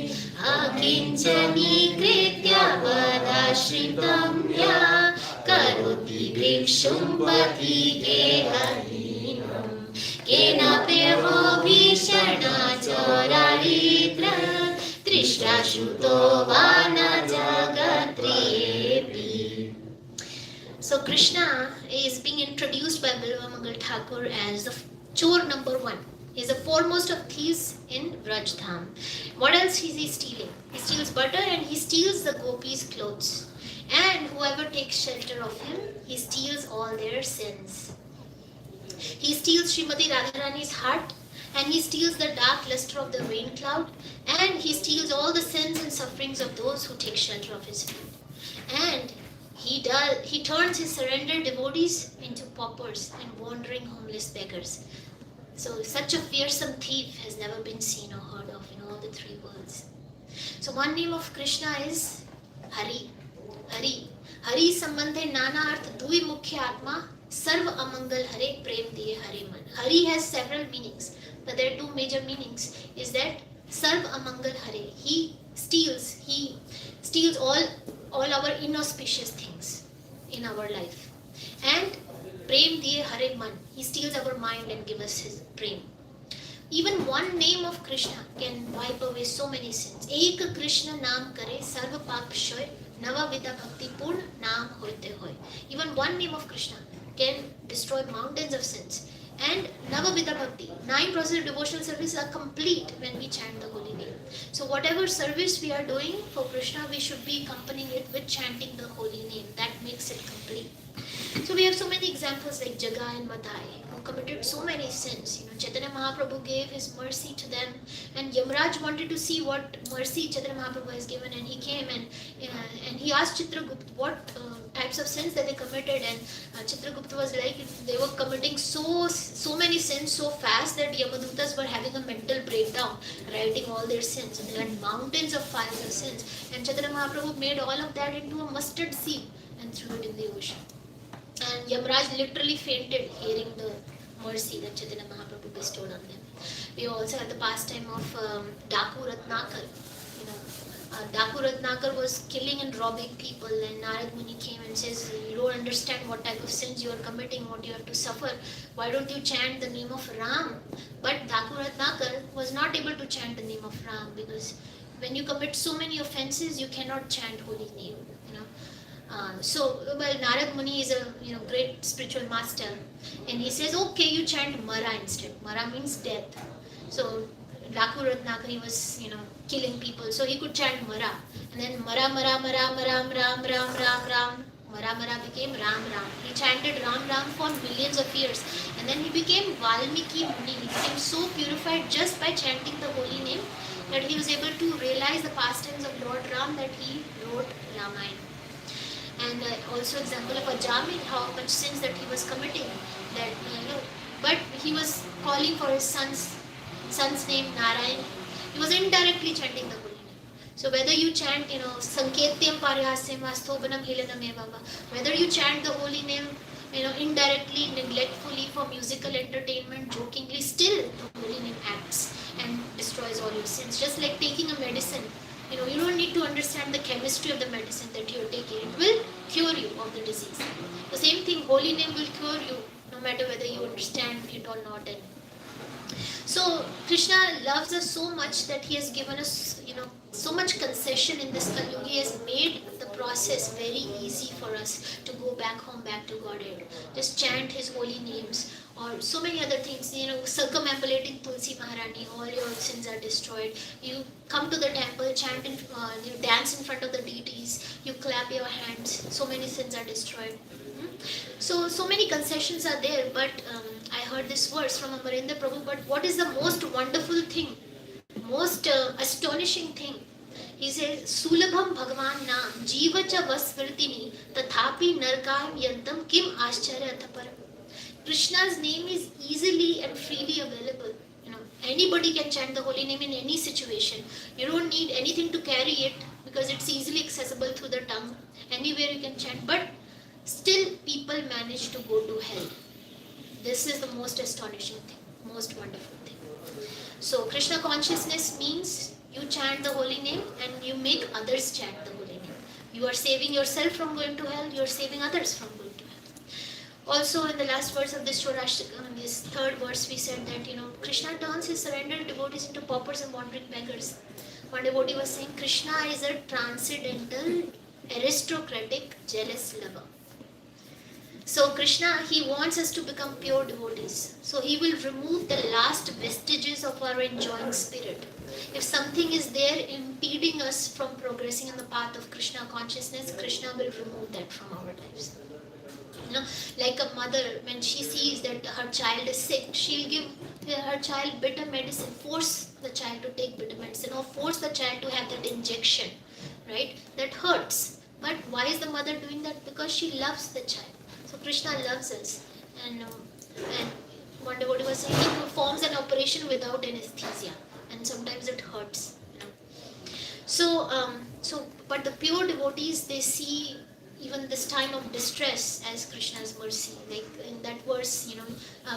akinchani kritya padashritam ya karoti bhikshum pati gehahinam kenapeho bhishana choraritra Trishta Shuto Vana Jagatriyepi. So Krishna is being introduced by Bilva Mangal Thakur as the chore number 1. He is the foremost of thieves in Vrajdham. What else is he stealing? He steals butter and he steals the gopis' clothes. And whoever takes shelter of him, he steals all their sins. He steals Srimati Radharani's heart, and he steals the dark luster of the rain cloud, and he steals all the sins and sufferings of those who take shelter of his feet. And He turns his surrendered devotees into paupers and wandering homeless beggars. So such a fearsome thief has never been seen or heard of in all the three worlds. So one name of Krishna is Hari. Hari. Hari sambandhe nana arth dui mukhya atma sarva amangal hare prem diye hare man. Hari has several meanings, but there are two major meanings. Is that sarva amangal hare. He steals all our inauspicious things in our life. And prem diye hare man. He steals our mind and gives us his prem. Even one name of Krishna can wipe away so many sins. Ek Krishna naam kare sarva paap shoy nava vida bhakti purn naam hote hoy. Even one name of Krishna can destroy mountains of sins. And nava vida bhakti, 9 processes of devotional service are complete when we chant the holy name. So whatever service we are doing for Krishna, we should be accompanying it with chanting the holy name. That makes it complete. So we have so many examples like Jagai and Madhai who committed so many sins. Chaitanya Mahaprabhu gave his mercy to them, and Yamraj wanted to see what mercy Chaitanya Mahaprabhu has given, and he came and he asked Chitragupta what types of sins that they committed, and Chitragupta was like they were committing so many sins so fast that Yamadutas were having a mental breakdown, writing all their sins, and they had mountains of files of sins, and Chaitanya Mahaprabhu made all of that into a mustard seed and threw it in the ocean. And Yamraj literally fainted hearing the mercy that Chaitanya Mahaprabhu bestowed on them. We also had the pastime of Daku Ratnakar. Daku Ratnakar was killing and robbing people, and Narad Muni came and says, you don't understand what type of sins you are committing, what you have to suffer. Why don't you chant the name of Ram? But Daku Ratnakar was not able to chant the name of Ram, because when you commit so many offenses, you cannot chant holy name. Narad Muni is a great spiritual master, and he says, okay, you chant Mara instead. Mara means death. So Daku Ratnakari was killing people, so he could chant Mara, and then Mara Mara Mara Ram Ram Ram Ram Ram. Mara Mara became Ram Ram. He chanted Ram Ram for millions of years, and then he became Valmiki Muni. He became so purified just by chanting the holy name that he was able to realize the pastimes of Lord Ram, that he wrote Ramayana. And also example of Ajamil, how much sins that he was committing, but he was calling for his son's name Narayan. He was indirectly chanting the holy name. So whether you chant Sanketyam Parihasyam Asthobanam Hilanam Evava, whether you chant the holy name indirectly, neglectfully, for musical entertainment, jokingly, still the holy name acts and destroys all your sins. Just like taking a medicine. You don't need to understand the chemistry of the medicine that you are taking. It will cure you of the disease. The same thing, holy name will cure you, no matter whether you understand it or not. And so Krishna loves us so much that he has given us, so much concession in this Kali. He has made the process very easy for us to go back home, back to Godhead. Just chant his holy names, or so many other things, circumambulating Tulsi Maharani, all your sins are destroyed. You come to the temple, chant, you dance in front of the deities, you clap your hands, so many sins are destroyed. So many concessions are there, but I heard this verse from Amarendra Prabhu, but what is the most wonderful thing, most astonishing thing? He says, Sulabham Bhagavan Naam, Jiva cha Vasvirtini, Tathapi Narkam Yantam Kim Ascharya Athaparam. Krishna's name is easily and freely available. Anybody can chant the holy name in any situation. You don't need anything to carry it, because it's easily accessible through the tongue. Anywhere you can chant, but still people manage to go to hell. This is the most astonishing thing, most wonderful thing. So Krishna consciousness means you chant the holy name and you make others chant the holy name. You are saving yourself from going to hell, you are saving others from going to hell. Also in the last verse of this this third verse, we said that Krishna turns his surrendered devotees into paupers and wandering beggars. One devotee was saying, Krishna is a transcendental, aristocratic, jealous lover. So Krishna, he wants us to become pure devotees. So he will remove the last vestiges of our enjoying spirit. If something is there impeding us from progressing in the path of Krishna consciousness, Krishna will remove that from our lives. Like a mother, when she sees that her child is sick, she'll give her child bitter medicine, force the child to take bitter medicine, or force the child to have that injection, right? That hurts. But why is the mother doing that? Because she loves the child. So Krishna loves us, and one devotee was saying he performs an operation without anesthesia, and sometimes it hurts. But the pure devotees, they see even this time of distress as Krishna's mercy. Like in that verse,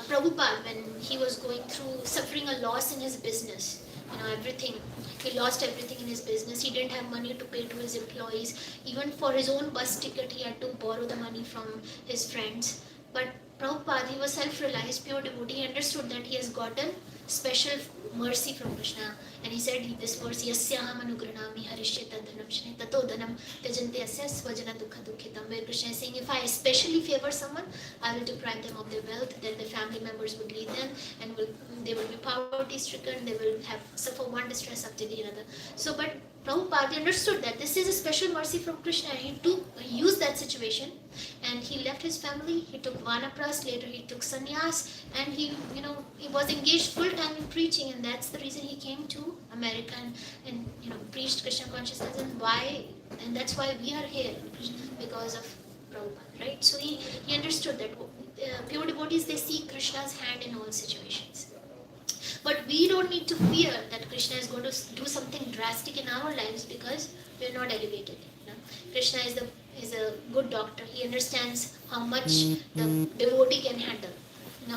Prabhupada, when he was going through suffering a loss in his business, everything, he lost everything in his business. He didn't have money to pay to his employees. Even for his own bus ticket, he had to borrow the money from his friends. But Prabhupada, he was self-realized, pure devotee. He understood that he has gotten special mercy from Krishna. And he said this verse, Yasyaham anugranami harishyata dhanam shane tato dhanam tyajanti asya svajana dukha dukhitam. Where Krishna is saying, if I especially favor someone, I will deprive them of their wealth, then the family members would leave them, and they will be poverty stricken, they will have suffer one distress after the other. So, but Prabhupada understood that this is a special mercy from Krishna, and he used that situation, and he left his family, he took Vanapras, later he took sannyas, and he was engaged full time in preaching, and that's the reason he came to America and preached Krishna consciousness, and that's why we are here, because of Prabhupada, right? So he understood that pure devotees, they see Krishna's hand in all situations. But we don't need to fear that Krishna is going to do something drastic in our lives because we are not elevated. Krishna is a good doctor. He understands how much the devotee can handle.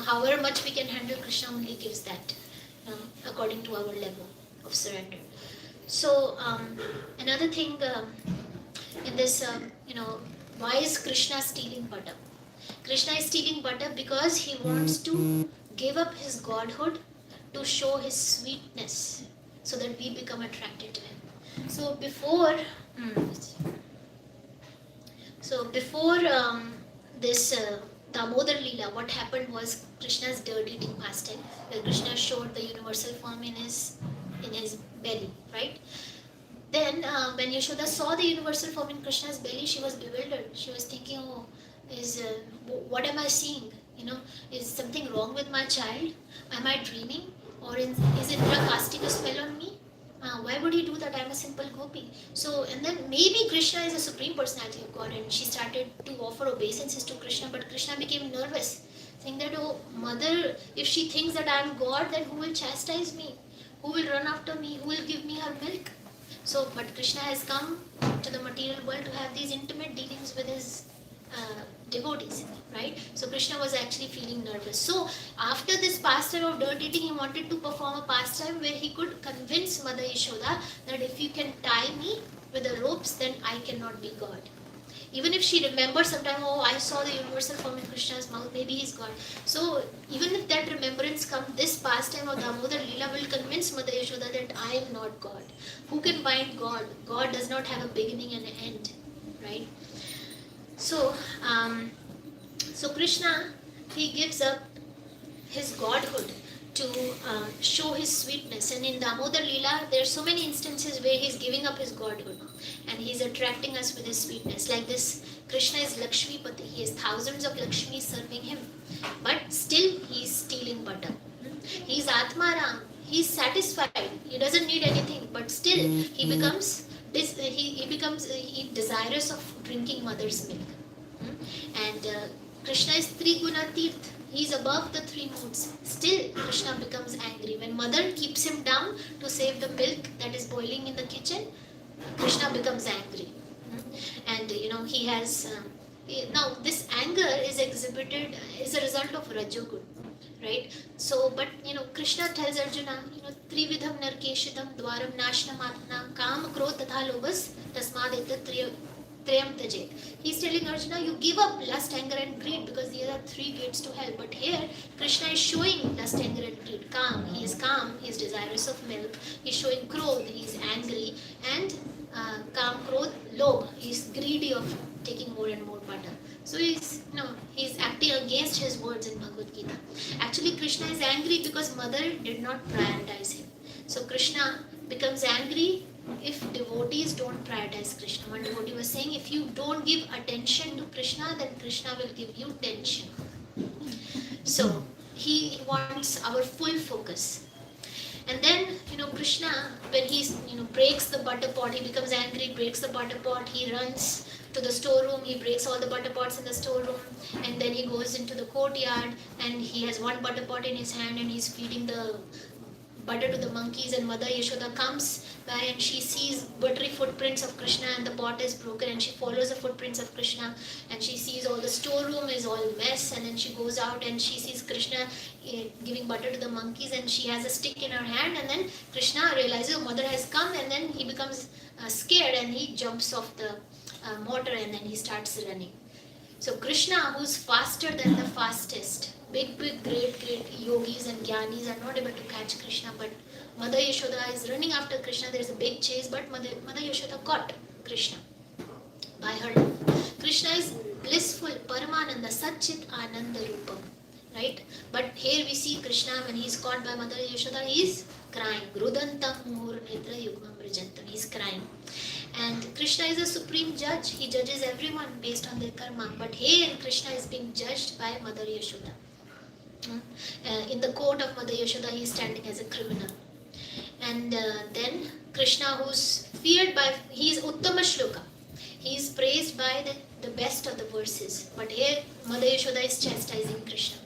However much we can handle, Krishna only gives that according to our level of surrender. So another thing in this, why is Krishna stealing butter? Krishna is stealing butter because he wants to give up his godhood to show his sweetness so that we become attracted to him. So before this Damodar Leela, what happened was Krishna's dirt eating pastime, where Krishna showed the universal form in his belly, right? Then when Yashoda saw the universal form in Krishna's belly, she was bewildered. She was thinking, what am I seeing? Is something wrong with my child? Am I dreaming? Or is Indra casting a spell on me? Why would he do that? I'm a simple gopi. So, and then maybe Krishna is a supreme personality of God, and she started to offer obeisances to Krishna, but Krishna became nervous, saying that, oh mother, if she thinks that I am God, then who will chastise me? Who will run after me? Who will give me her milk? So, but Krishna has come to the material world to have these intimate dealings with his devotees, right? So Krishna was actually feeling nervous. So after this pastime of dirt eating, he wanted to perform a pastime where he could convince Mother Yashoda that if you can tie me with the ropes, then I cannot be God. Even if she remembers sometime, oh, I saw the universal form in Krishna's mouth, maybe he's God. So even if that remembrance comes, this pastime of Damodar Leela will convince Mother Yashoda that I am not God. Who can bind God? God does not have a beginning and an end, right? So, Krishna, he gives up his godhood to show his sweetness. And in Damodar Leela, there are so many instances where he's giving up his godhood and he's attracting us with his sweetness. Like this, Krishna is Lakshmipati. He has thousands of Lakshmis serving him, but still he's stealing butter. He's Atmaram. He's satisfied. He doesn't need anything, but still he becomes desirous of drinking mother's milk. And Krishna is Triguna Tirth. He is above the three moods. Still, Krishna becomes angry. When mother keeps him down to save the milk that is boiling in the kitchen, Krishna becomes angry. And he has now this anger is exhibited is a result of Rajogun, right? So, but Krishna tells Arjuna, Trividham Narkeshidam Dwaram Nashnam Atmanam Kam Krodh Tatha Lobhas Tasmad Etat Trayam Tajet. He's telling Arjuna, you give up lust, anger and greed because these are three gates to hell. But here, Krishna is showing lust, anger and greed. Calm, he is desirous of milk. He's showing Krodh, he is angry. And Kam, Krodh, Lobh, he is greedy of taking more and more butter. So he's acting against his words in Bhagavad Gita. Actually, Krishna is angry because mother did not prioritize him. So Krishna becomes angry if devotees don't prioritize Krishna. One devotee was saying, if you don't give attention to Krishna, then Krishna will give you tension. So he wants our full focus. And then, Krishna, when he, breaks the butter pot, he becomes angry, breaks the butter pot, he runs to the storeroom, he breaks all the butter pots in the storeroom, and then he goes into the courtyard, and he has one butter pot in his hand, and he's feeding the butter to the monkeys. And Mother Yashoda comes by, and she sees buttery footprints of Krishna, and the pot is broken, and she follows the footprints of Krishna, and she sees all the storeroom is all mess, and then she goes out and she sees Krishna giving butter to the monkeys, and she has a stick in her hand, and then Krishna realizes, oh, Mother has come, and then he becomes scared, and he jumps off the mortar, and then he starts running. So Krishna, who's faster than the fastest, big, great yogis and jnanis are not able to catch Krishna, but Mother Yashoda is running after Krishna. There's a big chase, but Mother Yashoda caught Krishna by her love. Krishna is blissful, Paramananda, Satchit Ananda Rupam, right? But here we see Krishna, when he's caught by Mother Yashoda, he is crying. Grudantam Mur Netra Yugmam Brijantam. He's crying. And Krishna is a supreme judge. He judges everyone based on their karma. But here Krishna is being judged by Mother Yashoda. In the court of Mother Yashoda, he is standing as a criminal. And then Krishna, who's feared by, he is Uttama Shloka. He is praised by the best of the verses. But here Mother Yashoda is chastising Krishna.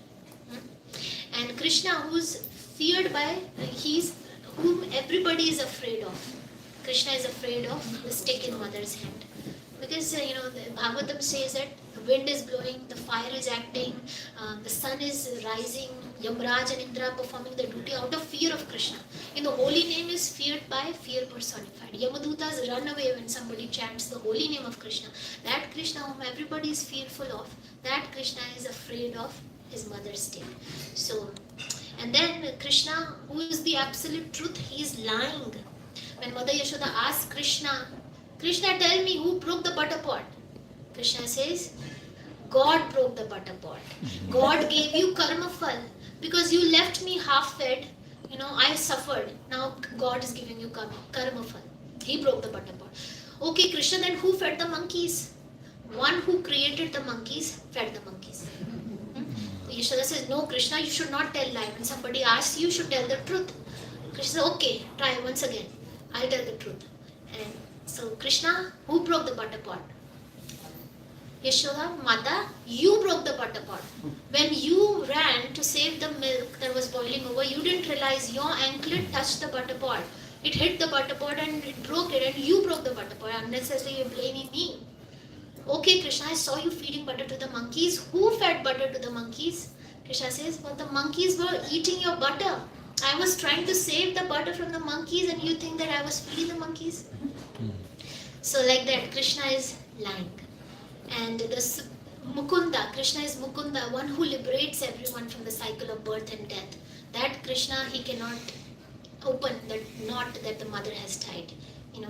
And Krishna, who's feared by, he's whom everybody is afraid of. Krishna is afraid of the stick in Mother's hand. Because, the Bhagavatam says that the wind is blowing, the fire is acting, the sun is rising, Yamraj and Indra performing their duty out of fear of Krishna. In the holy name is feared by fear personified. Yamadutas run away when somebody chants the holy name of Krishna. That Krishna whom everybody is fearful of, that Krishna is afraid of his mother's stick. So, and then Krishna, who is the absolute truth, he is lying. When Mother Yashoda asks Krishna, Krishna, tell me who broke the butter pot? Krishna says, God broke the butter pot. God gave you karma fal. Because you left me half fed, I suffered. Now God is giving you karma fal. He broke the butter pot. Okay, Krishna, then who fed the monkeys? One who created the monkeys fed the monkeys. Yashoda says, no, Krishna, you should not tell lie. When somebody asks you, you should tell the truth. Krishna says, okay, try once again. I'll tell the truth. And so Krishna, who broke the butter pot? Yashoda, Mata, you broke the butter pot. When you ran to save the milk that was boiling over, you didn't realize your anklet touched the butter pot. It hit the butter pot and it broke it, and you broke the butter pot. Unnecessarily you're blaming me. Okay, Krishna, I saw you feeding butter to the monkeys. Who fed butter to the monkeys? Krishna says, well, the monkeys were eating your butter. I was trying to save the butter from the monkeys, and you think that I was feeding the monkeys? So like that, Krishna is lying. And the Mukunda, Krishna is Mukunda, one who liberates everyone from the cycle of birth and death. That Krishna, he cannot open that knot that the mother has tied.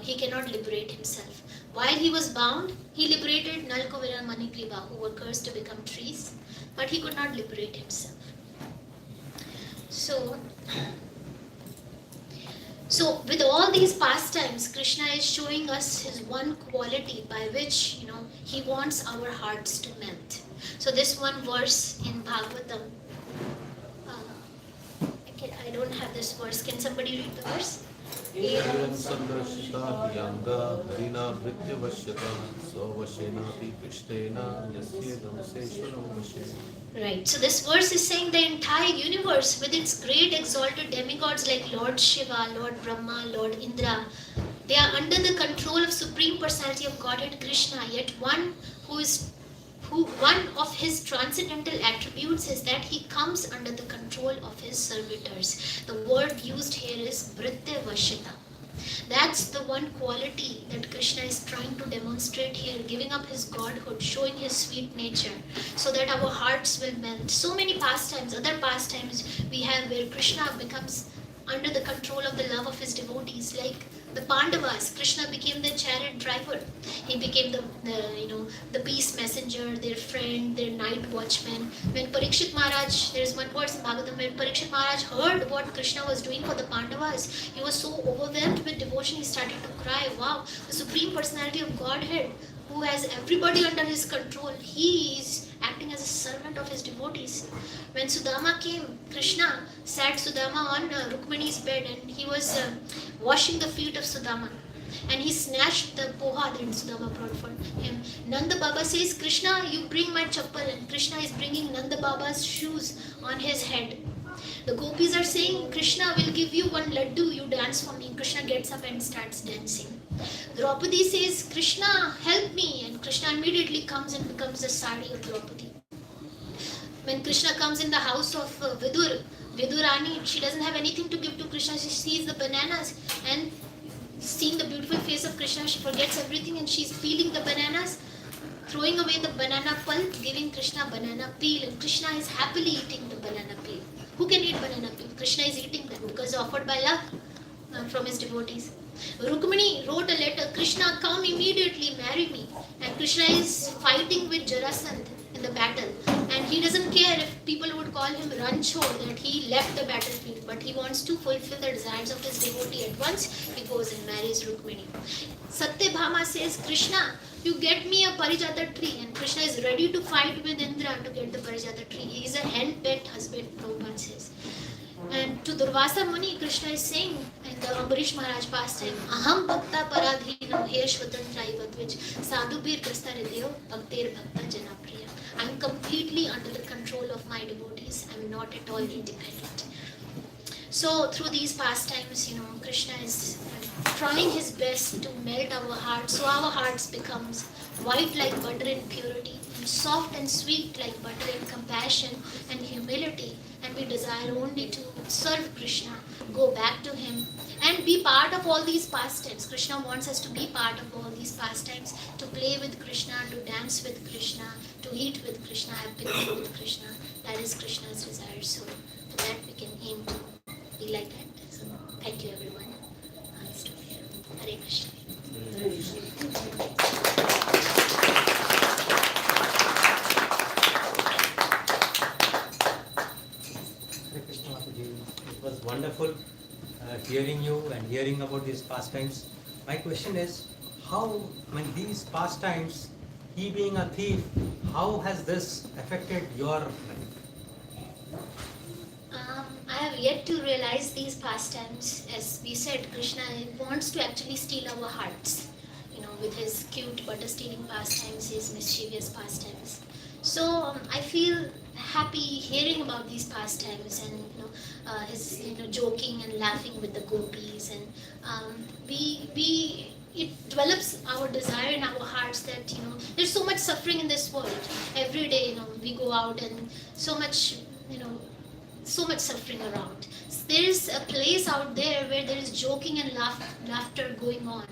He cannot liberate himself. While he was bound, he liberated Nalkovira and Manikriva, who were cursed to become trees, but he could not liberate himself. So with all these pastimes, Krishna is showing us his one quality by which, he wants our hearts to melt. So this one verse in Bhagavatam, I don't have this verse. Can somebody read the verse? Right. So this verse is saying the entire universe with its great exalted demigods like Lord Shiva, Lord Brahma, Lord Indra, they are under the control of Supreme Personality of Godhead Krishna. Yet one of his transcendental attributes is that he comes under the control of his servitors. The word used here is Vritte Vashita. That's the one quality that Krishna is trying to demonstrate here, giving up his godhood, showing his sweet nature, so that our hearts will melt. So many pastimes, other pastimes we have where Krishna becomes under the control of the love of his devotees, like the Pandavas. Krishna became their chariot driver. He became the peace messenger, their friend, their night watchman. When Parikshit Maharaj, there is one verse in Bhagavatam, when Parikshit Maharaj heard what Krishna was doing for the Pandavas, he was so overwhelmed with devotion, he started to cry, wow, the Supreme Personality of Godhead, who has everybody under his control, he is acting as a servant of his devotees. When Sudama came, Krishna sat Sudama on Rukmani's bed and he was washing the feet of Sudama. And he snatched the poha that Sudama brought for him. Nanda Baba says, Krishna, you bring my chappal. And Krishna is bringing Nanda Baba's shoes on his head. The gopis are saying, Krishna will give you one laddu, you dance for me. Krishna gets up and starts dancing. Draupadi says, Krishna, help me. And Krishna immediately comes and becomes the sari of Draupadi. When Krishna comes in the house of Vidurani, she doesn't have anything to give to Krishna. She sees the bananas and seeing the beautiful face of Krishna, she forgets everything and she's peeling the bananas, throwing away the banana pulp, giving Krishna banana peel, and Krishna is happily eating the banana peel. Who can eat banana peel? Krishna is eating them because offered by love from his devotees. Rukmani wrote a letter, Krishna, come immediately, marry me. And Krishna is fighting with Jarasandh in the battle. And he doesn't care if people would call him Rancho, that he left the battlefield, but he wants to fulfill the desires of his devotee at once. He goes and marries Rukmini. Satyabhama says, Krishna, you get me a Parijata tree. And Krishna is ready to fight with Indra to get the Parijata tree. He is a hand-picked husband, Prabhupada says. And to Durvasa Muni, Krishna is saying in the Ambarish Maharaj pastime, Aham bhakta paradhino he swatantraivat, which sadhubir kastarideo bhaktir bhakta janapriya. I am completely under the control of my devotees. I am not at all independent. So through these pastimes, Krishna is trying his best to melt our hearts, so our hearts becomes white like butter in purity, and soft and sweet like butter in compassion and humility, and we desire only to serve Krishna, go back to him, and be part of all these pastimes. Krishna wants us to be part of all these pastimes, to play with Krishna, to dance with Krishna, to eat with Krishna, have picnic with Krishna. That is Krishna's desire. So to that we can aim to be like that. So thank you everyone. Hare Krishna. Hare Krishna Mataji. It was wonderful hearing you and hearing about these pastimes. My question is, these pastimes, he being a thief, how has this affected your life? I have yet to realize these pastimes. As we said, Krishna wants to actually steal our hearts, with his cute butter stealing pastimes, his mischievous pastimes. So I feel happy hearing about these pastimes and his joking and laughing with the gopis, and it develops our desire in our hearts that there's so much suffering in this world. Every day we go out and so much suffering around. There is a place out there where there is joking and laughter going on.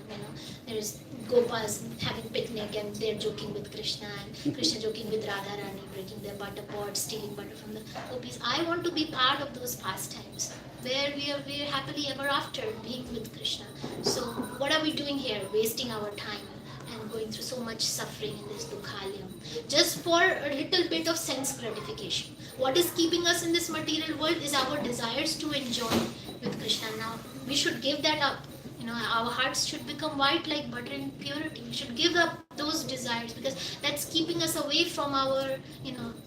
There is gopas having picnic and they're joking with Krishna, and Krishna joking with Radharani, breaking their butter pot, stealing butter from the gopis. I want to be part of those pastimes where we are happily ever after being with Krishna. So what are we doing here? Wasting our time and going through so much suffering in this dukhalayam just for a little bit of sense gratification. What is keeping us in this material world is our desires to enjoy with Krishna. Now we should give that up. Our hearts should become white like butter in purity. We should give up those desires because that's keeping us away from our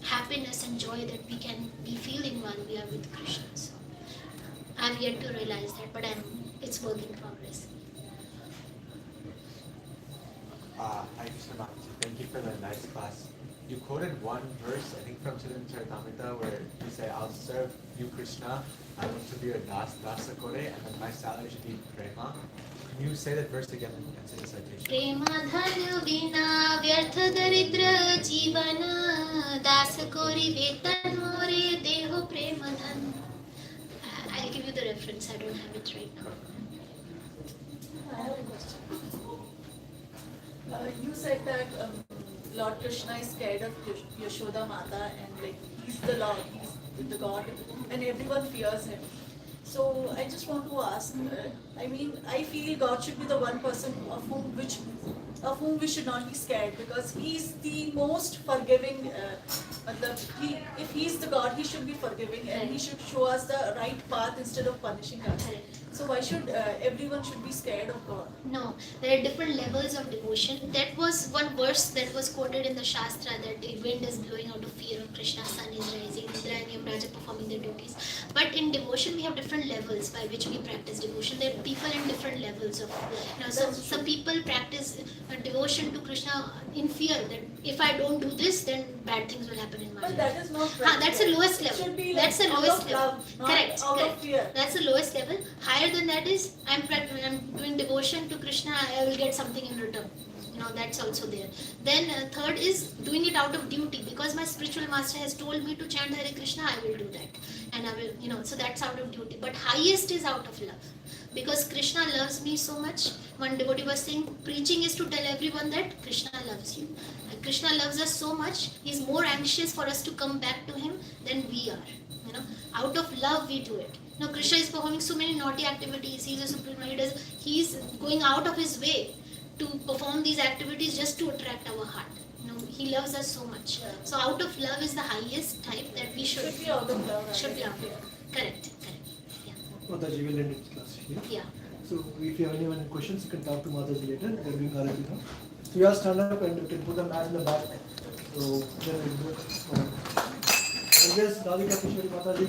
happiness and joy that we can be feeling while we are with Krishna. So I've yet to realize that, but it's work in progress. Hare Krishna. Thank you for the nice class. You quoted one verse, I think from Charitamrita, where you say, I'll serve you, Krishna. I want to be a dasakore, and then my salary should be prema. Can you say that verse again and say the citation? Prema dhan vina vyartha daridra jivana dasakori vetan more deho prema dhan. I'll give you the reference, I don't have it right now. I have a question. You said that Lord Krishna is scared of Yashoda Mata, and he's the Lord, he's the God, and everyone fears him. So I just want to ask, I feel God should be the one person of which of whom we should not be scared, because he is the most forgiving. If he is the God, he should be forgiving and he should show us the right path instead of punishing us. Correct. So why should everyone should be scared of God? No, there are different levels of devotion. That was one verse that was quoted in the Shastra, that the wind is blowing out of fear of Krishna, sun is rising, Indra and Yamraja performing their duties. But in devotion, we have different levels by which we practice devotion. There are people in different levels of. Some people practice devotion to Krishna in fear that if I don't do this, then bad things will happen in my But life. that is not That's the lowest It level. should be like That's the out lowest of level. love, not Correct. out correct. of fear. That's the lowest level. Higher than that is I'm doing devotion to Krishna. I will get something in return. That's also there. Then third is doing it out of duty, because my spiritual master has told me to chant Hare Krishna. I will do that, and I will. So that's out of duty. But highest is out of love, because Krishna loves me so much. One devotee was saying, preaching is to tell everyone that Krishna loves you. And Krishna loves us so much. He's more anxious for us to come back to him than we are. Out of love we do it. Krishna is performing so many naughty activities. He's a supreme. He's going out of his way to perform these activities just to attract our heart. He loves us so much. Yeah. So out of love is the highest type that we should Should be out of love. should be rather out than of fear. love. Correct. Yeah. Mataji will end its class here. Yeah. So if you have any questions, you can talk to Mataji later. They're doing Radhika. So you all stand up and you can put the mat in the back. So then we'll do it. I guess Radhika Kishori Mataji.